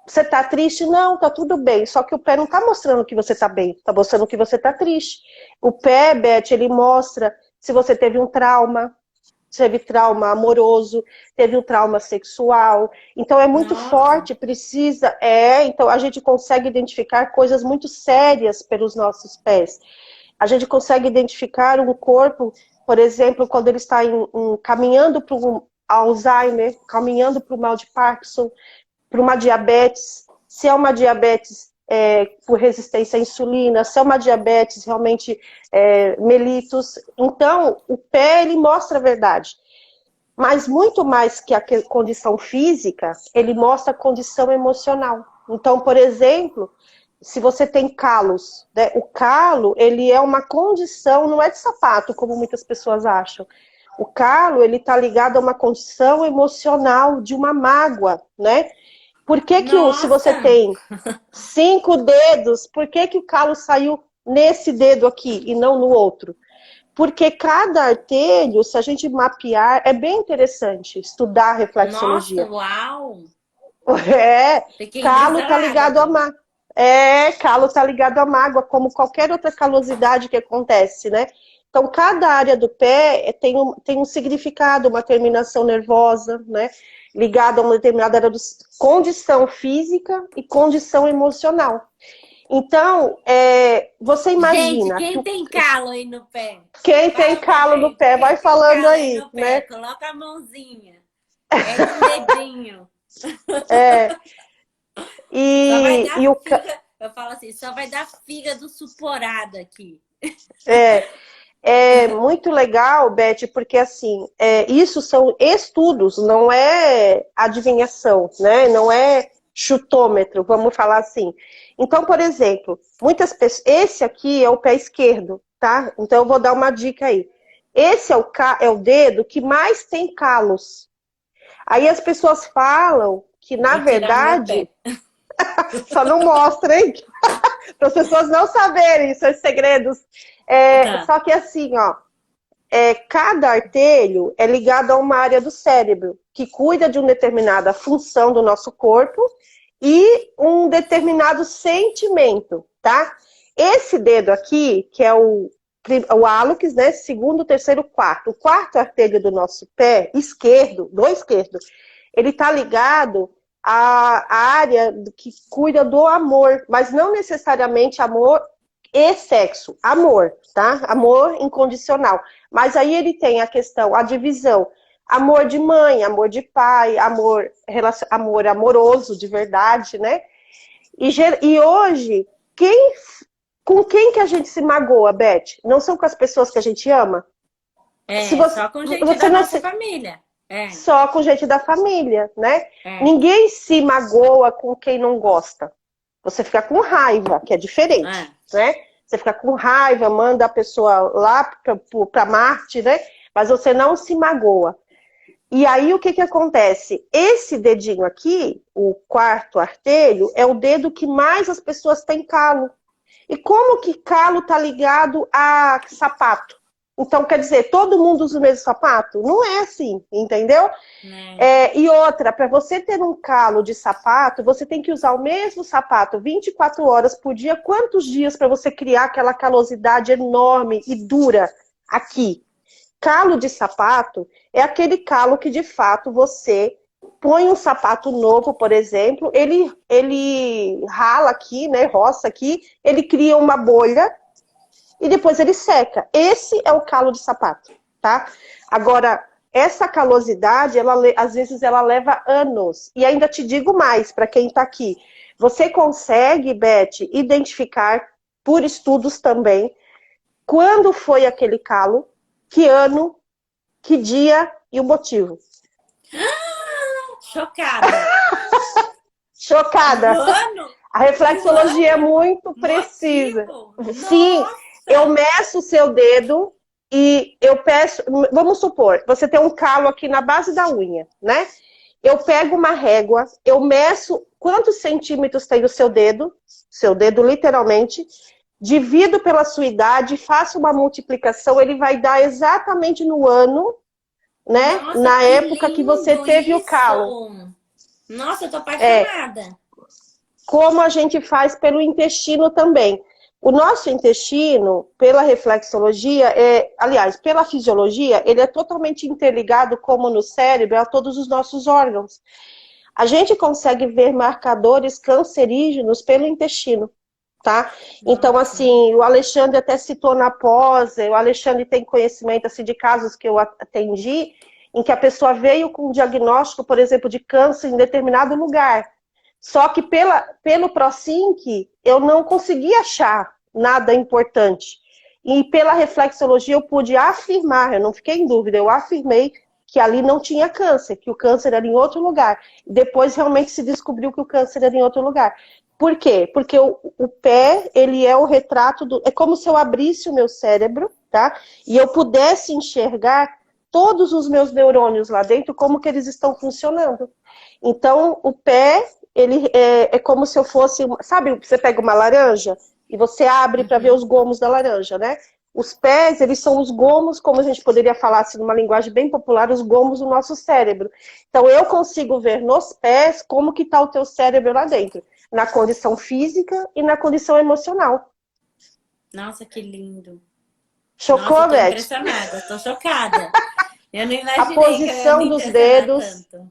[SPEAKER 2] Você tá triste? Não, tá tudo bem. Só que o pé não tá mostrando que você tá bem, tá mostrando que você tá triste. O pé, Beth, ele mostra se você teve um trauma, teve trauma amoroso, teve um trauma sexual. Então é muito
[SPEAKER 1] Nossa.
[SPEAKER 2] forte, precisa. Então a gente consegue identificar coisas muito sérias pelos nossos pés. A gente consegue identificar um corpo, por exemplo, quando ele está caminhando para um Alzheimer, caminhando para o mal de Parkinson, para uma diabetes, se é uma diabetes por resistência à insulina, se é uma diabetes realmente mellitus. Então, o pé, ele mostra a verdade. Mas muito mais que a condição física, ele mostra a condição emocional. Então, por exemplo, se você tem calos, né? O calo, ele é uma condição, não é de sapato, como muitas pessoas acham. O calo, ele está ligado a uma condição emocional de uma mágoa, né? Por que se você
[SPEAKER 1] Nossa.
[SPEAKER 2] tem 5 dedos, por que o calo saiu nesse dedo aqui e não no outro? Porque cada artelho, se a gente mapear, é bem interessante estudar a
[SPEAKER 1] Nossa,
[SPEAKER 2] reflexologia.
[SPEAKER 1] uau.
[SPEAKER 2] É,
[SPEAKER 1] Fiquei
[SPEAKER 2] calo tá
[SPEAKER 1] encantado
[SPEAKER 2] ligado a
[SPEAKER 1] agora.
[SPEAKER 2] mágoa. Calo tá ligado à mágoa, como qualquer outra calosidade que acontece, né? Então, cada área do pé tem um significado, uma terminação nervosa, né? Ligada a uma determinada área condição física e condição emocional. Então, você
[SPEAKER 1] Gente,
[SPEAKER 2] imagina que
[SPEAKER 1] quem tem calo aí no pé?
[SPEAKER 2] quem tem
[SPEAKER 1] Fala pra
[SPEAKER 2] calo no
[SPEAKER 1] gente.
[SPEAKER 2] pé,
[SPEAKER 1] Quem
[SPEAKER 2] vai
[SPEAKER 1] tem
[SPEAKER 2] falando
[SPEAKER 1] calo aí
[SPEAKER 2] aí,
[SPEAKER 1] no pé?
[SPEAKER 2] né?
[SPEAKER 1] Coloca a mãozinha. Mete um dedinho.
[SPEAKER 2] É,
[SPEAKER 1] Só vai
[SPEAKER 2] e,
[SPEAKER 1] dar
[SPEAKER 2] e o,
[SPEAKER 1] figa. Eu falo assim, só vai dar fígado suporado aqui.
[SPEAKER 2] é, É muito legal, Beth, porque assim, isso são estudos, não é adivinhação, né? Não é chutômetro, vamos falar assim. Então, por exemplo, muitas pessoas. Esse aqui é o pé esquerdo, tá? Então eu vou dar uma dica aí. Esse é o dedo que mais tem calos. Aí as pessoas falam que, na
[SPEAKER 1] Vou tirar meu
[SPEAKER 2] verdade,
[SPEAKER 1] pé.
[SPEAKER 2] só não mostra, hein? Para as pessoas não saberem seus segredos.
[SPEAKER 1] Tá.
[SPEAKER 2] Só que assim, ó. Cada artelho é ligado a uma área do cérebro que cuida de uma determinada função do nosso corpo e um determinado sentimento, tá? Esse dedo aqui, que é o hálux, né? Segundo, terceiro, quarto. O quarto artelho do nosso pé esquerdo, do esquerdo, ele tá ligado à área que cuida do amor, mas não necessariamente amor e sexo, amor, tá? Amor incondicional. Mas aí ele tem a questão, a divisão, amor de mãe, amor de pai, amor amoroso de verdade, né? E hoje, com quem que a gente se magoa, Beth? Não são com as pessoas que a gente ama? Se
[SPEAKER 1] Só com gente
[SPEAKER 2] você
[SPEAKER 1] da
[SPEAKER 2] não
[SPEAKER 1] nossa
[SPEAKER 2] se,
[SPEAKER 1] família.
[SPEAKER 2] Só com gente da família, né?
[SPEAKER 1] É,
[SPEAKER 2] Ninguém se magoa com quem não gosta. Você fica com raiva, que é diferente,
[SPEAKER 1] é.
[SPEAKER 2] né? Você fica com raiva, manda a pessoa lá para Marte, né? Mas você não se magoa. E aí o que que acontece? Esse dedinho aqui, o quarto artelho, é o dedo que mais as pessoas têm calo. E como que calo tá ligado a sapato? Então, quer dizer, todo mundo usa o mesmo sapato? Não é assim, entendeu?
[SPEAKER 1] Né?
[SPEAKER 2] E outra, para você ter um calo de sapato, você tem que usar o mesmo sapato 24 horas por dia. Quantos dias para você criar aquela calosidade enorme e dura aqui? Calo de sapato é aquele calo que, de fato, você põe um sapato novo, por exemplo, ele rala aqui, né, roça aqui, ele cria uma bolha, e depois ele seca. Esse é o calo de sapato, tá? Agora, essa calosidade, às vezes ela leva anos. E ainda te digo mais, para quem está aqui. Você consegue, Beth, identificar, por estudos também, quando foi aquele calo, que ano, que dia e o motivo.
[SPEAKER 1] Chocada.
[SPEAKER 2] Chocada.
[SPEAKER 1] Ano?
[SPEAKER 2] A reflexologia é muito precisa.
[SPEAKER 1] Motivo?
[SPEAKER 2] Sim,
[SPEAKER 1] Nossa.
[SPEAKER 2] eu meço o seu dedo e eu peço... Vamos supor, você tem um calo aqui na base da unha, né? Eu pego uma régua, eu meço quantos centímetros tem o seu dedo literalmente, divido pela sua idade, faço uma multiplicação, ele vai dar exatamente no ano, né?
[SPEAKER 1] Nossa,
[SPEAKER 2] Na
[SPEAKER 1] que
[SPEAKER 2] época que você teve
[SPEAKER 1] lindo
[SPEAKER 2] o calo.
[SPEAKER 1] isso. Nossa, eu tô apaixonada.
[SPEAKER 2] Como a gente faz pelo intestino também. O nosso intestino, pela reflexologia, aliás, pela fisiologia, ele é totalmente interligado, como no cérebro, a todos os nossos órgãos. A gente consegue ver marcadores cancerígenos pelo intestino, tá? Então, assim, o Alexandre até citou na pós, o Alexandre tem conhecimento, assim, de casos que eu atendi, em que a pessoa veio com um diagnóstico, por exemplo, de câncer em determinado lugar. Só que pelo ProSync, eu não consegui achar nada importante. E pela reflexologia eu pude afirmar, eu não fiquei em dúvida, eu afirmei que ali não tinha câncer, que o câncer era em outro lugar. Depois realmente se descobriu que o câncer era em outro lugar. Por quê? Porque o pé, ele é o retrato do... É como se eu abrisse o meu cérebro, tá? E eu pudesse enxergar todos os meus neurônios lá dentro, como que eles estão funcionando. Então, o pé, ele é como se eu fosse... Sabe, você pega uma laranja e você abre para ver os gomos da laranja, né? Os pés, eles são os gomos, como a gente poderia falar assim, numa linguagem bem popular, os gomos do nosso cérebro. Então, eu consigo ver nos pés como que está o teu cérebro lá dentro, na condição física e na condição emocional.
[SPEAKER 1] Nossa, que lindo.
[SPEAKER 2] Chocou,
[SPEAKER 1] Nossa, eu tô
[SPEAKER 2] Beth?
[SPEAKER 1] impressionada, tô chocada. Eu não
[SPEAKER 2] A
[SPEAKER 1] imaginei que eu ia me
[SPEAKER 2] posição dos
[SPEAKER 1] impressionar
[SPEAKER 2] dedos...
[SPEAKER 1] tanto.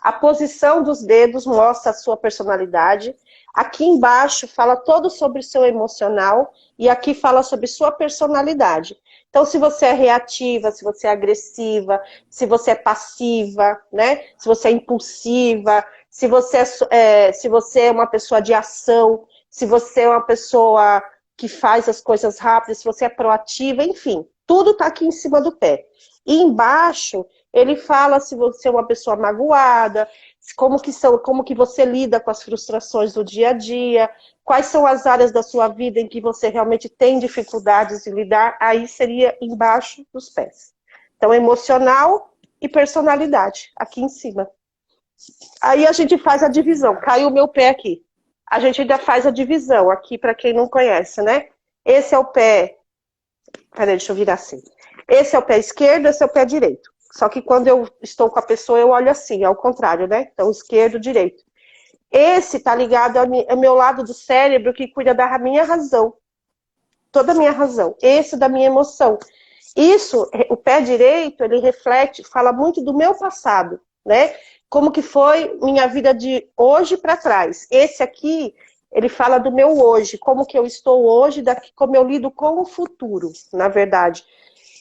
[SPEAKER 2] A posição dos dedos mostra a sua personalidade. Aqui embaixo fala todo sobre o seu emocional e aqui fala sobre sua personalidade. Então, se você é reativa, se você é agressiva, se você é passiva, né? Se você é impulsiva, se você é uma pessoa de ação, se você é uma pessoa que faz as coisas rápidas, se você é proativa, enfim, tudo está aqui em cima do pé. E embaixo ele fala se você é uma pessoa magoada, como que você lida com as frustrações do dia a dia, quais são as áreas da sua vida em que você realmente tem dificuldades de lidar, aí seria embaixo dos pés. Então, emocional e personalidade, aqui em cima. Aí a gente faz a divisão, caiu o meu pé aqui. A gente ainda faz a divisão aqui, para quem não conhece, né? Esse é o pé... Peraí, deixa eu virar assim. Esse é o pé esquerdo, esse é o pé direito. Só que quando eu estou com a pessoa, eu olho assim, ao contrário, né? Então, esquerdo, direito. Esse tá ligado ao meu lado do cérebro que cuida da minha razão. Toda a minha razão. Esse da minha emoção. Isso, o pé direito, ele reflete, fala muito do meu passado, né? Como que foi minha vida de hoje para trás. Esse aqui, ele fala do meu hoje, como que eu estou hoje, como eu lido com o futuro, na verdade.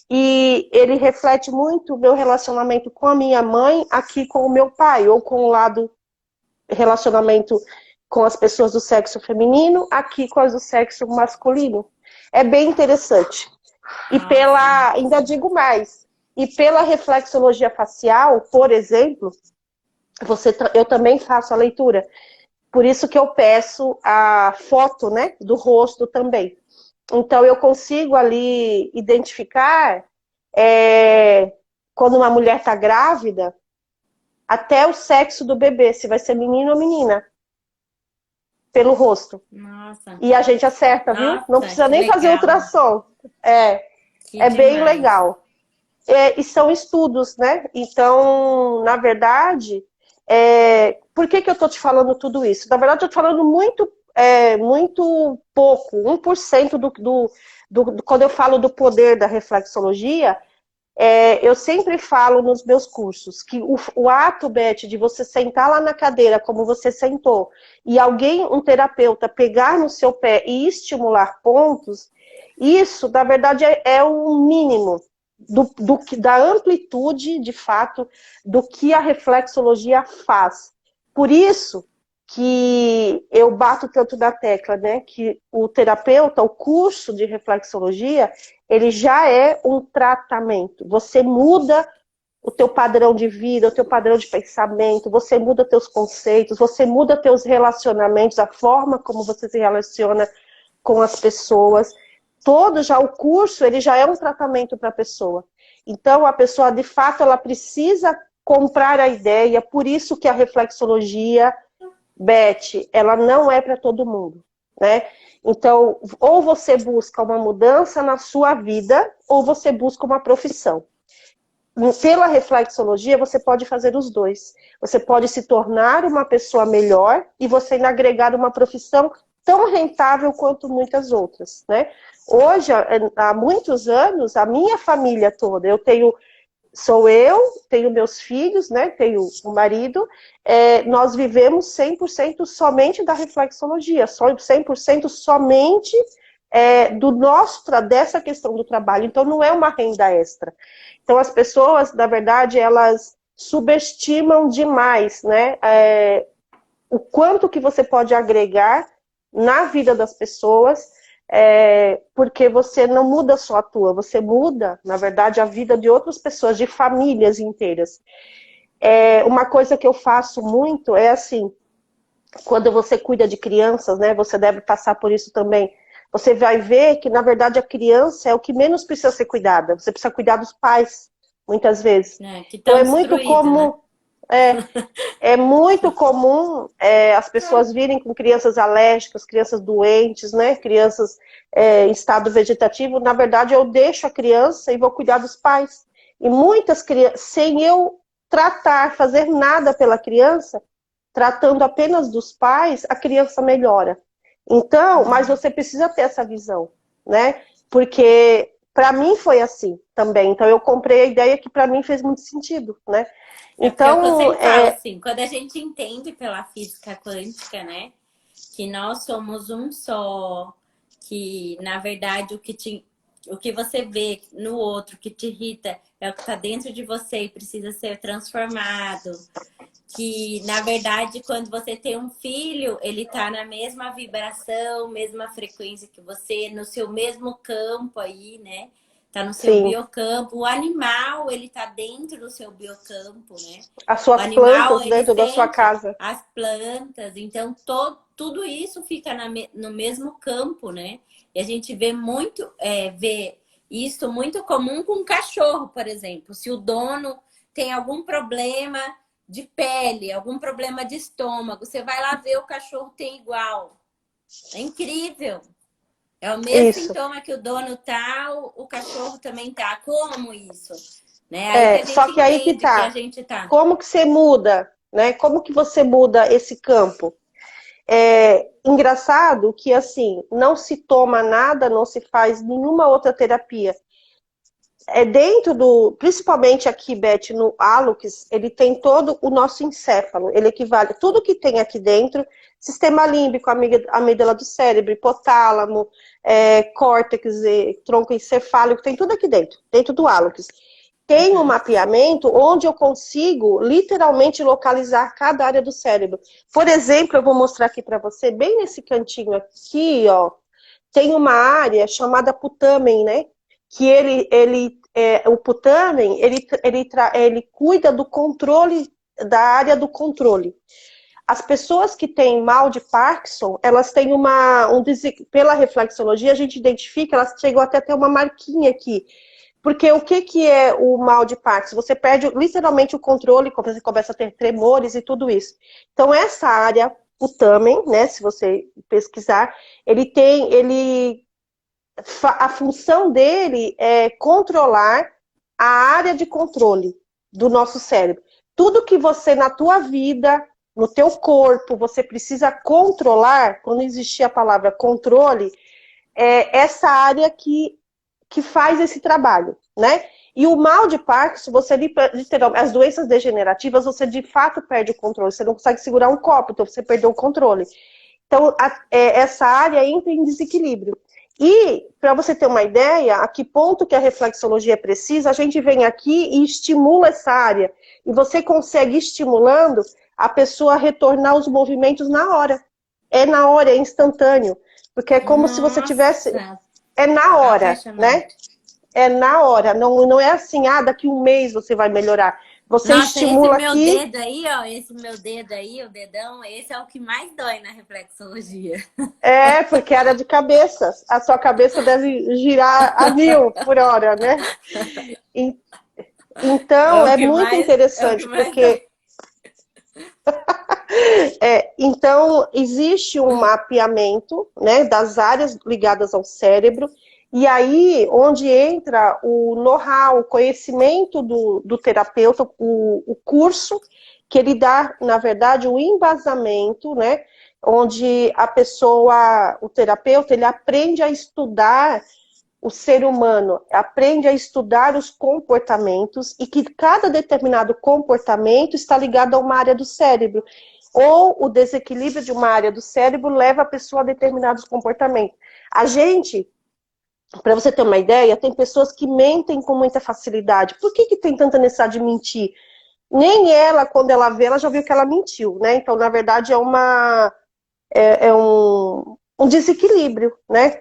[SPEAKER 2] E ele reflete muito o meu relacionamento com a minha mãe, aqui com o meu pai, ou com o lado relacionamento com as pessoas do sexo feminino, aqui com as do sexo masculino. É bem interessante. E ainda digo mais, e pela reflexologia facial, por exemplo, eu também faço a leitura. Por isso que eu peço a foto, né, do rosto também. Então, eu consigo ali identificar quando uma mulher está grávida, até o sexo do bebê, se vai ser menino ou menina, pelo rosto.
[SPEAKER 1] Nossa.
[SPEAKER 2] E a gente acerta, viu?
[SPEAKER 1] Nossa,
[SPEAKER 2] não precisa nem
[SPEAKER 1] legal.
[SPEAKER 2] fazer ultrassom. É bem legal. E são estudos, né? Então, na verdade, por que eu estou te falando tudo isso? Na verdade, eu estou te falando muito pouco, 1% quando eu falo do poder da reflexologia, Eu sempre falo nos meus cursos que o ato, Beth, de você sentar lá na cadeira, como você sentou, e alguém, um terapeuta, pegar no seu pé e estimular pontos, isso, na verdade, é o mínimo da amplitude, de fato, do que a reflexologia faz. Por isso que eu bato tanto na tecla, né, que o terapeuta, o curso de reflexologia, ele já é um tratamento. Você muda o teu padrão de vida, o teu padrão de pensamento, você muda teus conceitos, você muda teus relacionamentos, a forma como você se relaciona com as pessoas. Todo já o curso, ele já é um tratamento para a pessoa. Então, a pessoa, de fato, ela precisa comprar a ideia, por isso que a reflexologia, Beth, ela não é para todo mundo, né? Então, ou você busca uma mudança na sua vida, ou você busca uma profissão. Pela reflexologia, você pode fazer os dois. Você pode se tornar uma pessoa melhor e você ainda agregar uma profissão tão rentável quanto muitas outras, né? Hoje, há muitos anos, a minha família toda, sou eu, tenho meus filhos, né? Tenho um marido, nós vivemos 100% somente da reflexologia, 100% somente dessa questão do trabalho. Então, não é uma renda extra. Então, as pessoas, na verdade, elas subestimam demais, né? O quanto que você pode agregar na vida das pessoas, porque você não muda só a tua, você muda, na verdade, a vida de outras pessoas, de famílias inteiras. Uma coisa que eu faço muito é assim, quando você cuida de crianças, né, você deve passar por isso também, você vai ver que, na verdade, a criança é o que menos precisa ser cuidada. Você precisa cuidar dos pais, muitas vezes.
[SPEAKER 1] Que
[SPEAKER 2] Então,
[SPEAKER 1] tão
[SPEAKER 2] é muito
[SPEAKER 1] destruído,
[SPEAKER 2] comum...
[SPEAKER 1] né?
[SPEAKER 2] É muito comum as pessoas virem com crianças alérgicas, crianças doentes, né? Crianças em estado vegetativo. Na verdade, eu deixo a criança e vou cuidar dos pais. E muitas crianças, sem eu fazer nada pela criança, tratando apenas dos pais, a criança melhora. Então, mas você precisa ter essa visão, né? Porque para mim foi assim também. Então, eu comprei a ideia que para mim fez muito sentido, né?
[SPEAKER 1] Porque é o que eu
[SPEAKER 2] Então,
[SPEAKER 1] sempre falo, assim, quando a gente entende pela física quântica, né, que nós somos um só, que, na verdade, o que você vê no outro que te irrita é o que está dentro de você e precisa ser transformado. Que, na verdade, quando você tem um filho, ele tá na mesma vibração, mesma frequência que você, no seu mesmo campo aí, né? Tá no seu
[SPEAKER 2] sim,
[SPEAKER 1] biocampo. O animal, ele tá dentro do seu biocampo, né?
[SPEAKER 2] as
[SPEAKER 1] O
[SPEAKER 2] suas
[SPEAKER 1] animal,
[SPEAKER 2] plantas
[SPEAKER 1] ele
[SPEAKER 2] dentro da sua
[SPEAKER 1] sente
[SPEAKER 2] casa.
[SPEAKER 1] as plantas. Então, tudo isso fica no mesmo campo, né? E a gente vê vê isso muito comum com cachorro, por exemplo. Se o dono tem algum problema de pele, algum problema de estômago, você vai lá ver, o cachorro tem igual. É incrível. É o mesmo
[SPEAKER 2] Isso.
[SPEAKER 1] sintoma que o dono tá, o cachorro também tá. Como isso? Né? Aí que a
[SPEAKER 2] Só
[SPEAKER 1] gente
[SPEAKER 2] que aí que
[SPEAKER 1] entende que a
[SPEAKER 2] tá.
[SPEAKER 1] gente tá.
[SPEAKER 2] Como que você muda, né? Como que você muda esse campo? Engraçado que, assim, não se toma nada, não se faz nenhuma outra terapia. Principalmente aqui, Beth, no Hálux, ele tem todo o nosso encéfalo, ele equivale, tudo que tem aqui dentro, sistema límbico, amígdala do cérebro, hipotálamo, córtex, tronco encefálico, tem tudo aqui dentro do Hálux. Tem um mapeamento onde eu consigo literalmente localizar cada área do cérebro. Por exemplo, eu vou mostrar aqui para você, bem nesse cantinho aqui, ó, tem uma área chamada putamen, né? Que o putamen, ele cuida do controle, da área do controle. As pessoas que têm mal de Parkinson, elas têm pela reflexologia, a gente identifica, elas chegam até a ter uma marquinha aqui. Porque o que é o mal de Parkinson? Você perde literalmente o controle, você começa a ter tremores e tudo isso. Então, essa área, o putamen, né, se você pesquisar, a função dele é controlar a área de controle do nosso cérebro. Tudo que você, na tua vida, no teu corpo, você precisa controlar, quando existir a palavra controle, é essa área que que faz esse trabalho, né? E o mal de Parkinson, você literalmente, as doenças degenerativas, você de fato perde o controle, você não consegue segurar um copo, então você perdeu o controle. Então, essa área entra em desequilíbrio. E, para você ter uma ideia, a que ponto que a reflexologia precisa, a gente vem aqui e estimula essa área. E você consegue, estimulando, a pessoa a retornar os movimentos na hora. É na hora, é instantâneo. Porque é como se você tivesse...
[SPEAKER 1] Nossa,
[SPEAKER 2] É na hora, né?
[SPEAKER 1] apaixonante.
[SPEAKER 2] É na hora. Não é assim, daqui um mês você vai melhorar. Você
[SPEAKER 1] Nossa, esse
[SPEAKER 2] estimula
[SPEAKER 1] meu
[SPEAKER 2] aqui...
[SPEAKER 1] dedo aí, ó, esse meu dedo aí, o dedão, esse é o que mais dói na reflexologia.
[SPEAKER 2] Porque era de cabeça. A sua cabeça deve girar a 1.000 por hora, né? Então, é muito
[SPEAKER 1] É o que
[SPEAKER 2] interessante,
[SPEAKER 1] mais dói.
[SPEAKER 2] porque então existe um mapeamento, né, das áreas ligadas ao cérebro, e aí onde entra o know-how, o conhecimento do terapeuta, o curso que ele dá, na verdade, o embasamento, né, onde a pessoa, o terapeuta, ele aprende a estudar o ser humano, aprende a estudar os comportamentos e que cada determinado comportamento está ligado a uma área do cérebro. Ou o desequilíbrio de uma área do cérebro leva a pessoa a determinados comportamentos. A gente, para você ter uma ideia, tem pessoas que mentem com muita facilidade. Por que tem tanta necessidade de mentir? Nem ela, quando ela vê, ela já viu que ela mentiu, né? Então, na verdade, é um desequilíbrio, né?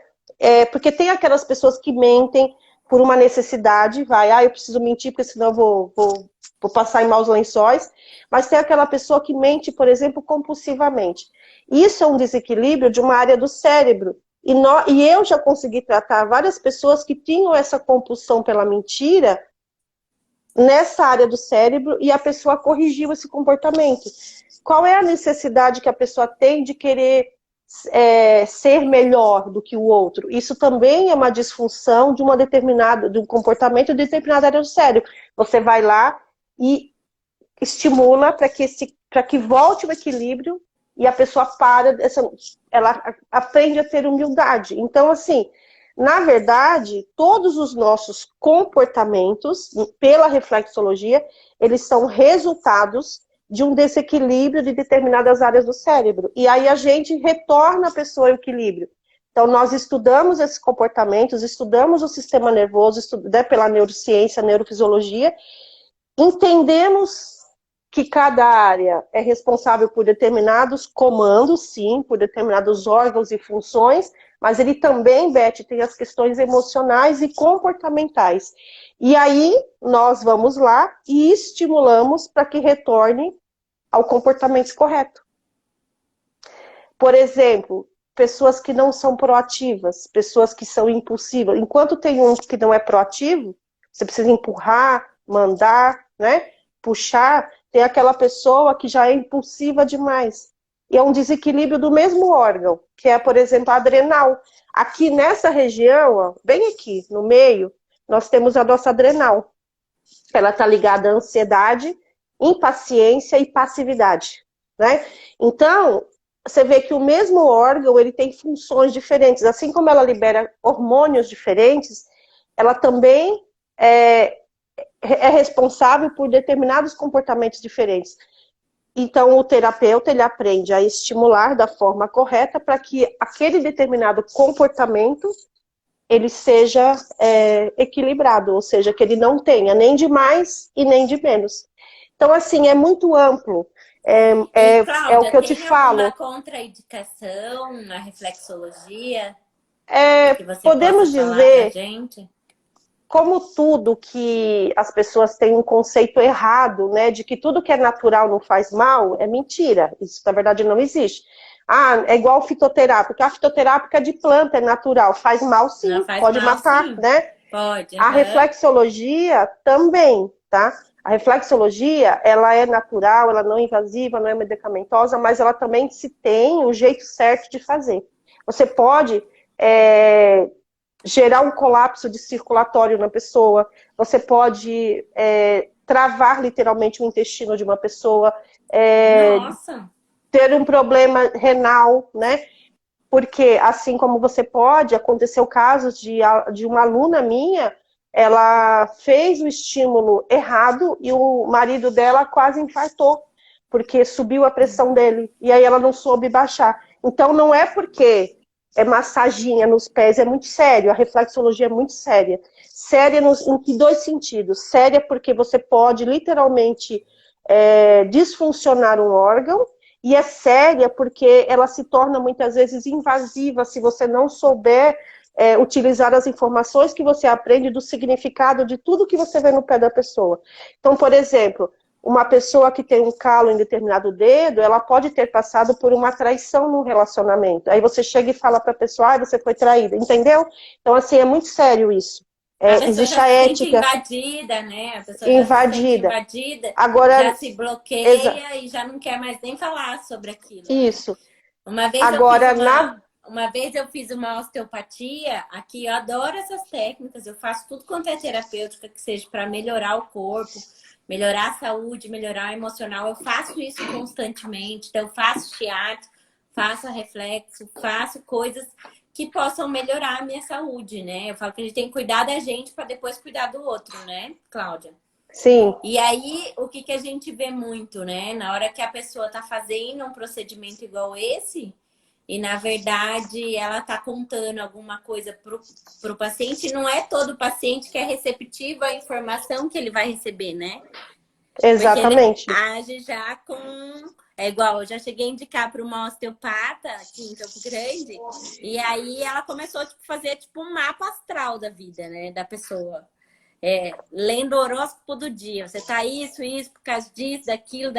[SPEAKER 2] Porque tem aquelas pessoas que mentem por uma necessidade, eu preciso mentir porque senão eu vou passar em maus lençóis, mas tem aquela pessoa que mente, por exemplo, compulsivamente. Isso é um desequilíbrio de uma área do cérebro. E eu já consegui tratar várias pessoas que tinham essa compulsão pela mentira nessa área do cérebro e a pessoa corrigiu esse comportamento. Qual é a necessidade que a pessoa tem de querer ser melhor do que o outro? Isso também é uma disfunção de de um comportamento de determinada área do cérebro. Você vai lá e estimula para que volte o equilíbrio e a pessoa ela aprende a ter humildade. Então, assim, na verdade, todos os nossos comportamentos, pela reflexologia, eles são resultados de um desequilíbrio de determinadas áreas do cérebro. E aí a gente retorna a pessoa ao equilíbrio. Então, nós estudamos esses comportamentos, estudamos o sistema nervoso, pela neurociência, neurofisiologia, entendemos que cada área é responsável por determinados comandos, sim, por determinados órgãos e funções, mas ele também, Beth, tem as questões emocionais e comportamentais. E aí, nós vamos lá e estimulamos para que retorne ao comportamento correto. Por exemplo, pessoas que não são proativas, pessoas que são impulsivas. Enquanto tem um que não é proativo, você precisa empurrar, mandar, né? Puxar, tem aquela pessoa que já é impulsiva demais. E é um desequilíbrio do mesmo órgão, que é, por exemplo, a adrenal. Aqui nessa região, ó, bem aqui no meio, nós temos a nossa adrenal. Ela está ligada à ansiedade, impaciência e passividade, né? Então, você vê que o mesmo órgão, ele tem funções diferentes. Assim como ela libera hormônios diferentes, ela também é responsável por determinados comportamentos diferentes. Então, o terapeuta, ele aprende a estimular da forma correta para que aquele determinado comportamento ele seja equilibrado, ou seja, que ele não tenha nem de mais e nem de menos. Então, assim, é muito amplo.
[SPEAKER 1] E,
[SPEAKER 2] É o
[SPEAKER 1] Cláudia,
[SPEAKER 2] que eu te
[SPEAKER 1] tem alguma
[SPEAKER 2] falo.
[SPEAKER 1] contraindicação na reflexologia que você possa
[SPEAKER 2] Podemos
[SPEAKER 1] falar pra
[SPEAKER 2] dizer,
[SPEAKER 1] gente?
[SPEAKER 2] como tudo que as pessoas têm um conceito errado, né, de que tudo que é natural não faz mal, é mentira. Isso, na verdade, não existe. É igual fitoterápica. A fitoterápica de planta é natural. Faz mal,
[SPEAKER 1] Não
[SPEAKER 2] sim.
[SPEAKER 1] faz
[SPEAKER 2] Pode
[SPEAKER 1] mal,
[SPEAKER 2] matar,
[SPEAKER 1] sim.
[SPEAKER 2] né?
[SPEAKER 1] Pode,
[SPEAKER 2] A
[SPEAKER 1] aham.
[SPEAKER 2] reflexologia também, tá? A reflexologia, ela é natural, ela não é invasiva, não é medicamentosa, mas ela também se tem o jeito certo de fazer. Você pode gerar um colapso de circulatório na pessoa, você pode travar literalmente o intestino de uma pessoa,
[SPEAKER 1] Nossa!
[SPEAKER 2] ter um problema renal, né? porque assim como você pode, aconteceu casos de uma aluna minha, ela fez o estímulo errado e o marido dela quase infartou, porque subiu a pressão dele, e aí ela não soube baixar. Então não é porque é massaginha nos pés, é muito sério, a reflexologia é muito séria. Séria em dois sentidos. Séria porque você pode literalmente disfuncionar um órgão, e é séria porque ela se torna muitas vezes invasiva se você não souber utilizar as informações que você aprende do significado de tudo que você vê no pé da pessoa. Então, por exemplo, uma pessoa que tem um calo em determinado dedo, ela pode ter passado por uma traição no relacionamento. Aí você chega e fala para a pessoa, você foi traída, entendeu? Então, assim, é muito sério isso.
[SPEAKER 1] A pessoa
[SPEAKER 2] Existe
[SPEAKER 1] já
[SPEAKER 2] a
[SPEAKER 1] se sente
[SPEAKER 2] ética
[SPEAKER 1] invadida, né? A pessoa já se sente
[SPEAKER 2] invadida.
[SPEAKER 1] invadida, já
[SPEAKER 2] Agora,
[SPEAKER 1] se bloqueia e já não quer mais nem falar sobre aquilo, né?
[SPEAKER 2] isso.
[SPEAKER 1] Uma vez eu fiz
[SPEAKER 2] Agora,
[SPEAKER 1] uma vez eu fiz uma osteopatia, aqui eu adoro essas técnicas, eu faço tudo quanto é terapêutica que seja para melhorar o corpo, melhorar a saúde, melhorar o emocional. Eu faço isso constantemente, então eu faço teatro, faço reflexo, faço coisas que possam melhorar a minha saúde, né? Eu falo que a gente tem que cuidar da gente para depois cuidar do outro, né, Cláudia?
[SPEAKER 2] sim.
[SPEAKER 1] E aí, o que a gente vê muito, né? Na hora que a pessoa tá fazendo um procedimento igual esse, e na verdade ela tá contando alguma coisa pro paciente, não é todo paciente que é receptivo à informação que ele vai receber, né? Porque ele
[SPEAKER 2] Exatamente.
[SPEAKER 1] age já com... É igual, eu já cheguei a indicar para uma osteopata aqui em Campo Grande, e aí ela começou a fazer tipo um mapa astral da vida, né, da pessoa. Lendo o horóscopo do dia. Você tá isso, por causa disso, daquilo.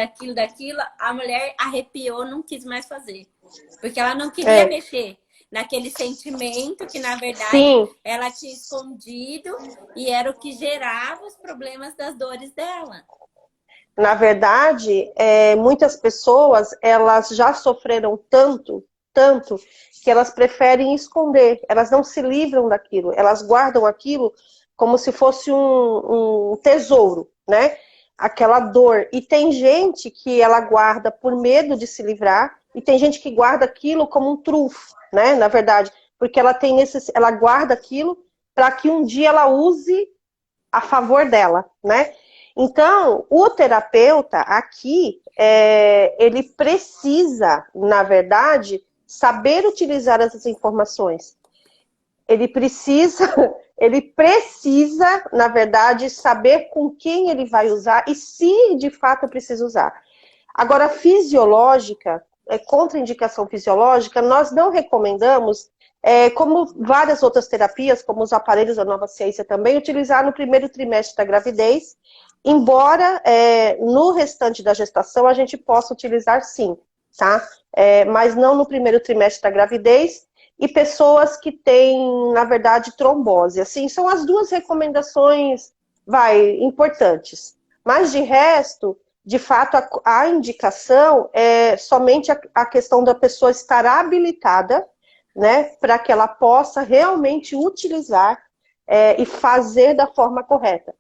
[SPEAKER 1] A mulher arrepiou, não quis mais fazer. Porque ela não queria mexer naquele sentimento que, na verdade,
[SPEAKER 2] Sim.
[SPEAKER 1] ela tinha escondido e era o que gerava os problemas das dores dela.
[SPEAKER 2] Na verdade, muitas pessoas, elas já sofreram tanto, que elas preferem esconder. Elas não se livram daquilo. Elas guardam aquilo como se fosse um tesouro, né? Aquela dor. E tem gente que ela guarda por medo de se livrar, e tem gente que guarda aquilo como um trunfo, né? Na verdade, porque ela guarda aquilo para que um dia ela use a favor dela, né? Então, o terapeuta aqui, ele precisa, na verdade, saber utilizar essas informações. Ele precisa, na verdade, saber com quem ele vai usar e se de fato precisa usar. Agora, fisiológica, contraindicação fisiológica, nós não recomendamos, como várias outras terapias, como os aparelhos da nova ciência também, utilizar no primeiro trimestre da gravidez, embora no restante da gestação a gente possa utilizar sim, tá? Mas não no primeiro trimestre da gravidez, e pessoas que têm, na verdade, trombose. Assim, são as duas recomendações, importantes. Mas de resto, de fato, a indicação é somente a questão da pessoa estar habilitada, né, para que ela possa realmente utilizar e fazer da forma correta.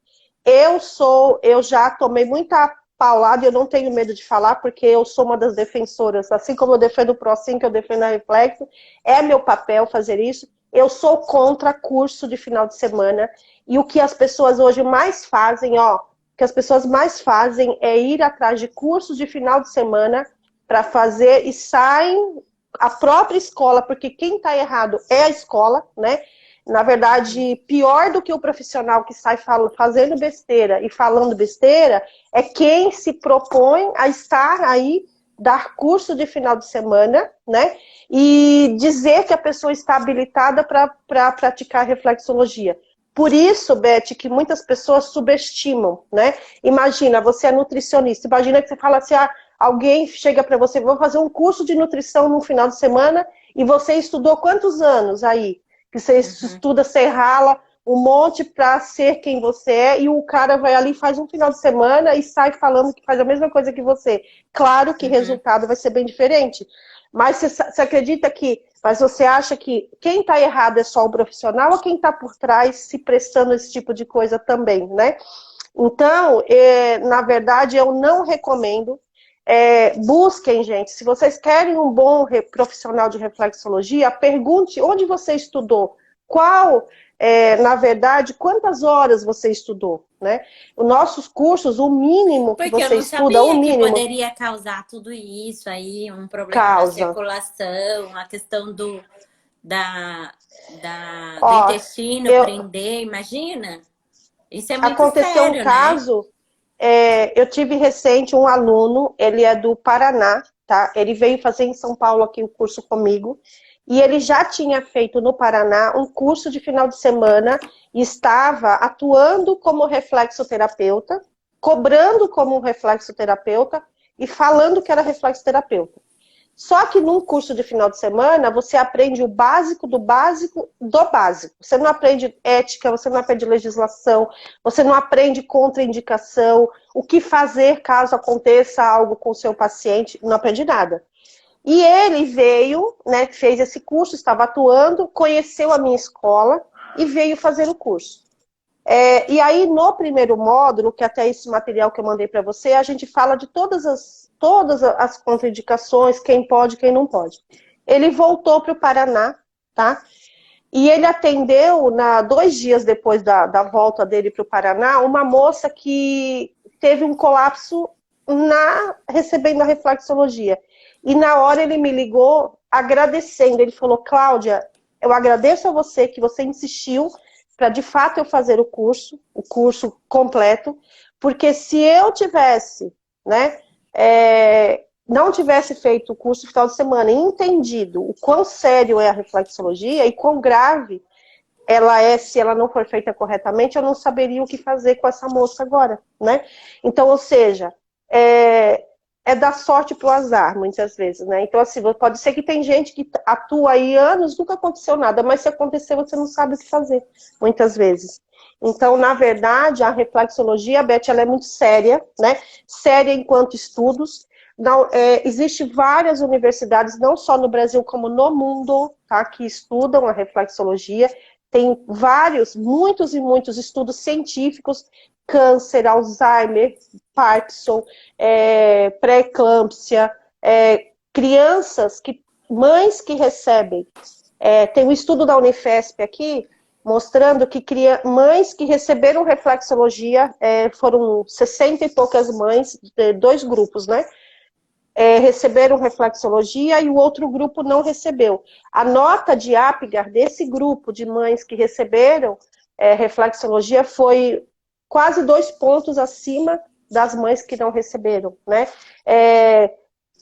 [SPEAKER 2] Eu já tomei muita paulada e eu não tenho medo de falar, porque eu sou uma das defensoras, assim como eu defendo o ProSim, que eu defendo a Reflexo, é meu papel fazer isso. Eu sou contra curso de final de semana, e o que as pessoas hoje mais fazem, o que as pessoas mais fazem é ir atrás de cursos de final de semana para fazer, e saem a própria escola, porque quem está errado é a escola, né? Na verdade, pior do que o profissional que sai fazendo besteira e falando besteira é quem se propõe a estar aí, dar curso de final de semana, né? E dizer que a pessoa está habilitada para praticar reflexologia. Por isso, Beth, que muitas pessoas subestimam, né? Imagina, você é nutricionista, imagina que você fala assim, alguém chega para você, vou fazer um curso de nutrição no final de semana, e você estudou quantos anos aí? Que você estuda, você rala um monte para ser quem você é, e o cara vai ali, faz um final de semana e sai falando que faz a mesma coisa que você. Claro que o resultado vai ser bem diferente. Mas você acredita que... Mas você acha que quem está errado é só o profissional, ou quem está por trás se prestando esse tipo de coisa também, né? Então, na verdade, eu não recomendo. Busquem, gente, se vocês querem um bom profissional de reflexologia, pergunte onde você estudou, na verdade, quantas horas você estudou, né? Os nossos cursos, o mínimo que
[SPEAKER 1] Porque eu
[SPEAKER 2] você
[SPEAKER 1] não
[SPEAKER 2] estuda, o
[SPEAKER 1] sabia que
[SPEAKER 2] mínimo
[SPEAKER 1] poderia causar tudo isso aí, um problema na
[SPEAKER 2] causa.
[SPEAKER 1] circulação, a questão da, do
[SPEAKER 2] Ó,
[SPEAKER 1] intestino
[SPEAKER 2] eu,
[SPEAKER 1] prender, imagina? Isso é muito
[SPEAKER 2] aconteceu um
[SPEAKER 1] sério, né?
[SPEAKER 2] caso, eu tive recente um aluno, ele é do Paraná, tá? Ele veio fazer em São Paulo aqui o curso comigo, e ele já tinha feito no Paraná um curso de final de semana, e estava atuando como reflexoterapeuta, cobrando como reflexoterapeuta, e falando que era reflexoterapeuta. Só que num curso de final de semana, você aprende o básico do básico do básico. Você não aprende ética, você não aprende legislação, você não aprende contraindicação, o que fazer caso aconteça algo com o seu paciente, não aprende nada. E ele veio, né, fez esse curso, estava atuando, conheceu a minha escola e veio fazer o curso. E aí, no primeiro módulo, que até esse material que eu mandei para você, a gente fala de todas as contraindicações, quem pode, quem não pode. Ele voltou para o Paraná, tá? E ele atendeu, 2 dias depois da volta dele para o Paraná, uma moça que teve um colapso recebendo a reflexologia. E na hora ele me ligou agradecendo. Ele falou, Cláudia, eu agradeço a você que você insistiu para de fato eu fazer o curso completo, porque se eu tivesse, né, não tivesse feito o curso de final de semana e entendido o quão sério é a reflexologia e quão grave ela é se ela não for feita corretamente, eu não saberia o que fazer com essa moça agora, né? Então, ou seja, dar sorte pro azar, muitas vezes, né? Então, assim, pode ser que tem gente que atua aí anos, nunca aconteceu nada, mas se acontecer, você não sabe o que fazer, muitas vezes. Então, na verdade, a reflexologia, Beth, ela é muito séria, né? Séria enquanto estudos. Não, existe várias universidades, não só no Brasil, como no mundo, tá? Que estudam a reflexologia. Tem muitos e muitos estudos científicos, câncer, Alzheimer, Parkinson, pré-eclâmpsia, mães que recebem. Tem um estudo da Unifesp aqui, mostrando que mães que receberam reflexologia, foram 60 e poucas mães, 2 grupos, né? Receberam reflexologia e o outro grupo não recebeu. A nota de Apgar desse grupo de mães que receberam reflexologia foi quase 2 pontos acima das mães que não receberam, né?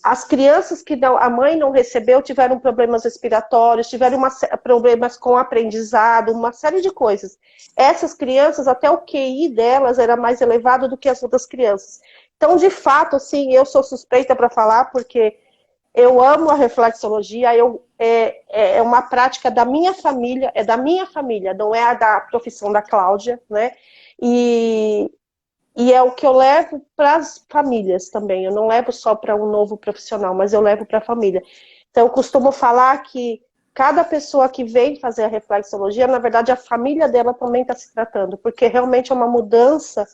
[SPEAKER 2] As crianças que a mãe não recebeu tiveram problemas respiratórios, tiveram problemas com aprendizado, uma série de coisas. Essas crianças, até o QI delas era mais elevado do que as outras crianças. Então, de fato, assim, eu sou suspeita para falar, porque eu amo a reflexologia, é uma prática da minha família, não é a da profissão da Cláudia, né? E é o que eu levo para as famílias também. Eu não levo só para um novo profissional, mas eu levo para a família. Então, eu costumo falar que cada pessoa que vem fazer a reflexologia, na verdade, a família dela também está se tratando, porque realmente é uma mudança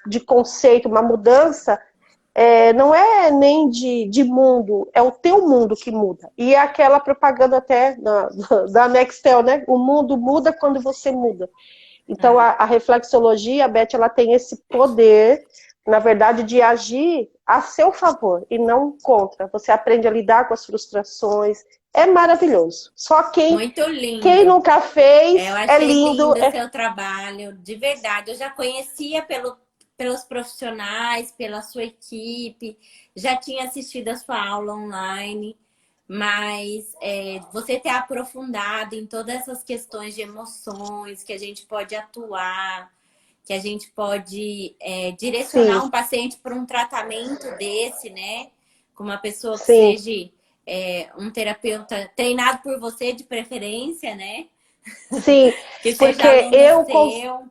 [SPEAKER 2] de conceito, uma mudança, não é nem de mundo, é o teu mundo que muda. E é aquela propaganda até da Nextel, né? O mundo muda quando você muda. Então, a reflexologia, Beth, ela tem esse poder, na verdade, de agir a seu favor e não contra. Você aprende a lidar com as frustrações. É maravilhoso. Só
[SPEAKER 1] Muito
[SPEAKER 2] quem
[SPEAKER 1] lindo.
[SPEAKER 2] nunca fez,
[SPEAKER 1] Eu
[SPEAKER 2] é
[SPEAKER 1] achei
[SPEAKER 2] lindo.
[SPEAKER 1] lindo o seu trabalho, de verdade. Eu já conhecia pelos profissionais, pela sua equipe, já tinha assistido a sua aula online, mas você ter aprofundado em todas essas questões de emoções, que a gente pode atuar, que a gente pode direcionar
[SPEAKER 2] Sim,
[SPEAKER 1] um paciente para um tratamento desse, né? Com uma pessoa que
[SPEAKER 2] sim,
[SPEAKER 1] seja um terapeuta treinado por você de preferência, né?
[SPEAKER 2] sim.
[SPEAKER 1] Que seja
[SPEAKER 2] Porque
[SPEAKER 1] aluno seu,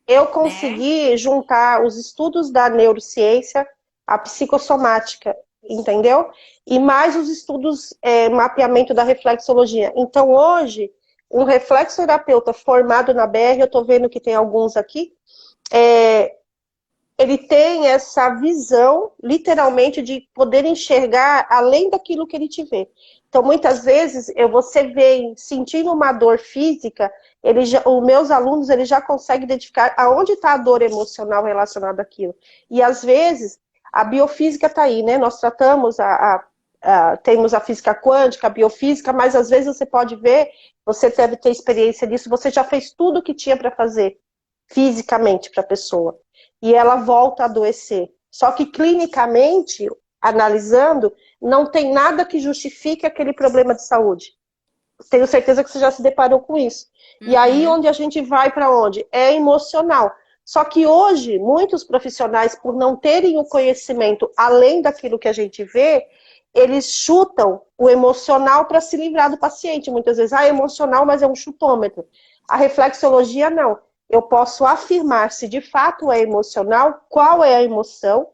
[SPEAKER 2] eu
[SPEAKER 1] né?
[SPEAKER 2] consegui juntar os estudos da neurociência à psicossomática, entendeu? E mais os estudos, mapeamento da reflexologia. Então, hoje, um reflexoterapeuta formado na BR, eu estou vendo que tem alguns aqui, ele tem essa visão, literalmente, de poder enxergar além daquilo que ele te vê. Então, muitas vezes, você vem sentindo uma dor física, os meus alunos eles já conseguem identificar aonde está a dor emocional relacionada àquilo. E, às vezes, a biofísica está aí, né? Nós tratamos, temos a física quântica, a biofísica, mas, às vezes, você pode ver, você deve ter experiência disso, você já fez tudo o que tinha para fazer fisicamente para a pessoa. E ela volta a adoecer. Só que, clinicamente, analisando, não tem nada que justifique aquele problema de saúde. Tenho certeza que você já se deparou com isso. E aí, onde a gente vai para onde? É emocional. Só que hoje, muitos profissionais, por não terem o conhecimento além daquilo que a gente vê, eles chutam o emocional para se livrar do paciente. Muitas vezes, é emocional, mas é um chutômetro. A reflexologia, não. Eu posso afirmar se de fato é emocional, qual é a emoção,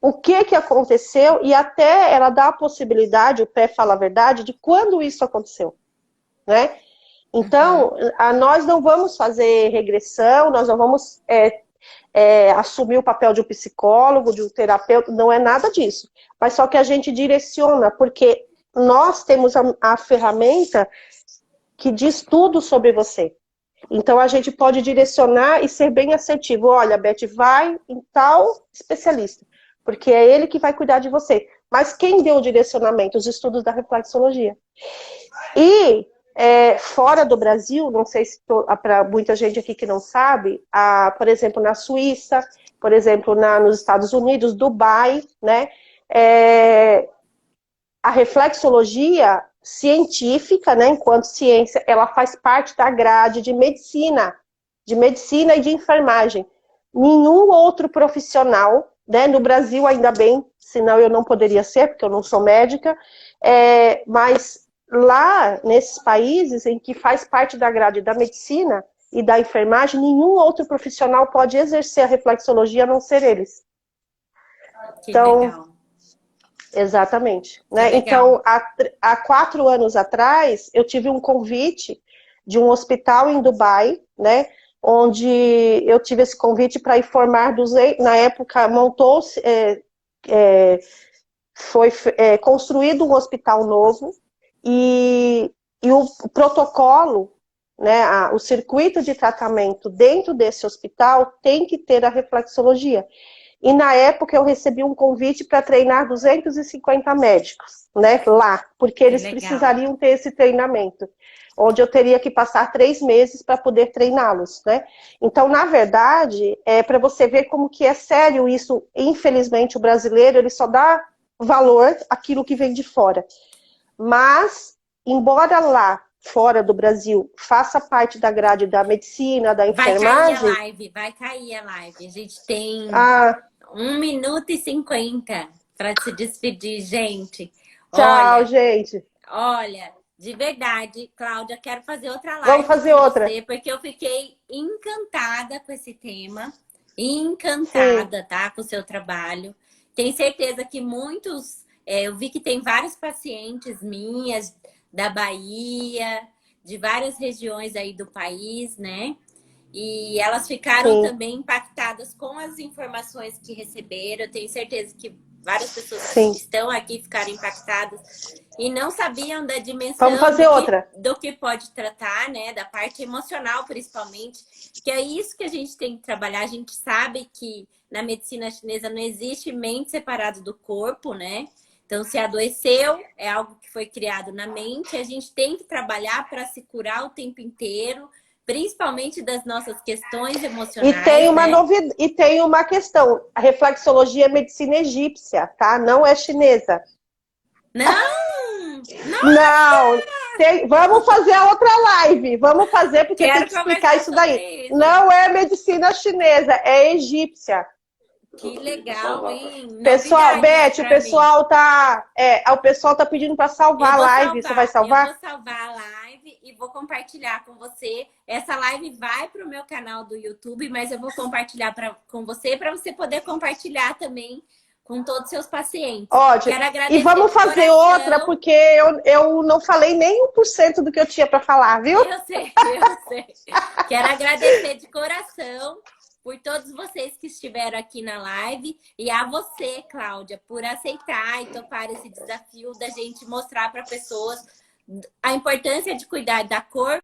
[SPEAKER 2] o que aconteceu, e até ela dá a possibilidade, o pé fala a verdade, de quando isso aconteceu, né? Então, nós não vamos fazer regressão, nós não vamos assumir o papel de um psicólogo, de um terapeuta, não é nada disso. Mas só que a gente direciona, porque nós temos a ferramenta que diz tudo sobre você. Então, a gente pode direcionar e ser bem assertivo. Olha, Beth, vai em tal especialista, porque é ele que vai cuidar de você. Mas quem deu o direcionamento? Os estudos da reflexologia. E, fora do Brasil, não sei se para muita gente aqui que não sabe, por exemplo, na Suíça, por exemplo, nos Estados Unidos, Dubai, né? A reflexologia científica, né, enquanto ciência, ela faz parte da grade de medicina e de enfermagem. Nenhum outro profissional, né, no Brasil ainda bem, senão eu não poderia ser, porque eu não sou médica, mas lá, nesses países em que faz parte da grade da medicina e da enfermagem, nenhum outro profissional pode exercer a reflexologia a não ser eles.
[SPEAKER 1] Que então, legal.
[SPEAKER 2] Exatamente. Né? Então, há 4 anos atrás, eu tive um convite de um hospital em Dubai, né, onde eu tive esse convite para informar na época, montou-se, foi construído um hospital novo, e o protocolo, né, o circuito de tratamento dentro desse hospital tem que ter a reflexologia. E na época eu recebi um convite para treinar 250 médicos, né, lá, porque eles precisariam ter esse treinamento, onde eu teria que passar 3 meses para poder treiná-los, né. Então, na verdade, para você ver como que é sério isso, infelizmente o brasileiro, ele só dá valor àquilo que vem de fora. Mas, embora lá, fora do Brasil, faça parte da grade da medicina, da enfermagem...
[SPEAKER 1] Vai cair a live. A gente tem 1 minuto e 50 para se despedir, gente.
[SPEAKER 2] Tchau, gente.
[SPEAKER 1] Olha, de verdade, Cláudia, quero fazer outra live.
[SPEAKER 2] Vamos fazer outra.
[SPEAKER 1] Porque eu fiquei encantada com esse tema. Encantada, tá? Com o seu trabalho. Tenho certeza que muitos... eu vi que tem vários pacientes minhas da Bahia, de várias regiões aí do país, né? E elas ficaram também impactadas com as informações que receberam. Eu tenho certeza que várias pessoas que estão aqui ficaram impactadas e não sabiam da dimensão do que pode tratar, né? Da parte emocional, principalmente, que é isso que a gente tem que trabalhar. A gente sabe que na medicina chinesa não existe mente separada do corpo, né? Então, se adoeceu, é algo que foi criado na mente. A gente tem que trabalhar para se curar o tempo inteiro, principalmente das nossas questões emocionais.
[SPEAKER 2] E tem uma novidade, e tem uma questão. A reflexologia é medicina egípcia, tá? Não é chinesa.
[SPEAKER 1] Não!
[SPEAKER 2] Não! Vamos fazer a outra live. Vamos fazer, porque tem que explicar isso daí. Não é medicina chinesa, é egípcia.
[SPEAKER 1] Que legal, hein?
[SPEAKER 2] Pessoal, Beth, o pessoal tá pedindo para salvar a live. Você vai salvar?
[SPEAKER 1] Eu vou salvar a live e vou compartilhar com você. Essa live vai para o meu canal do YouTube, mas eu vou compartilhar com você para você poder compartilhar também com todos os seus pacientes.
[SPEAKER 2] Ótimo. Quero agradecer. E vamos fazer outra, porque eu não falei nem 1% do que eu tinha para falar, viu?
[SPEAKER 1] Eu sei. Quero agradecer de coração por todos vocês que estiveram aqui na live e a você, Cláudia, por aceitar e topar esse desafio da gente mostrar para pessoas a importância de cuidar da cor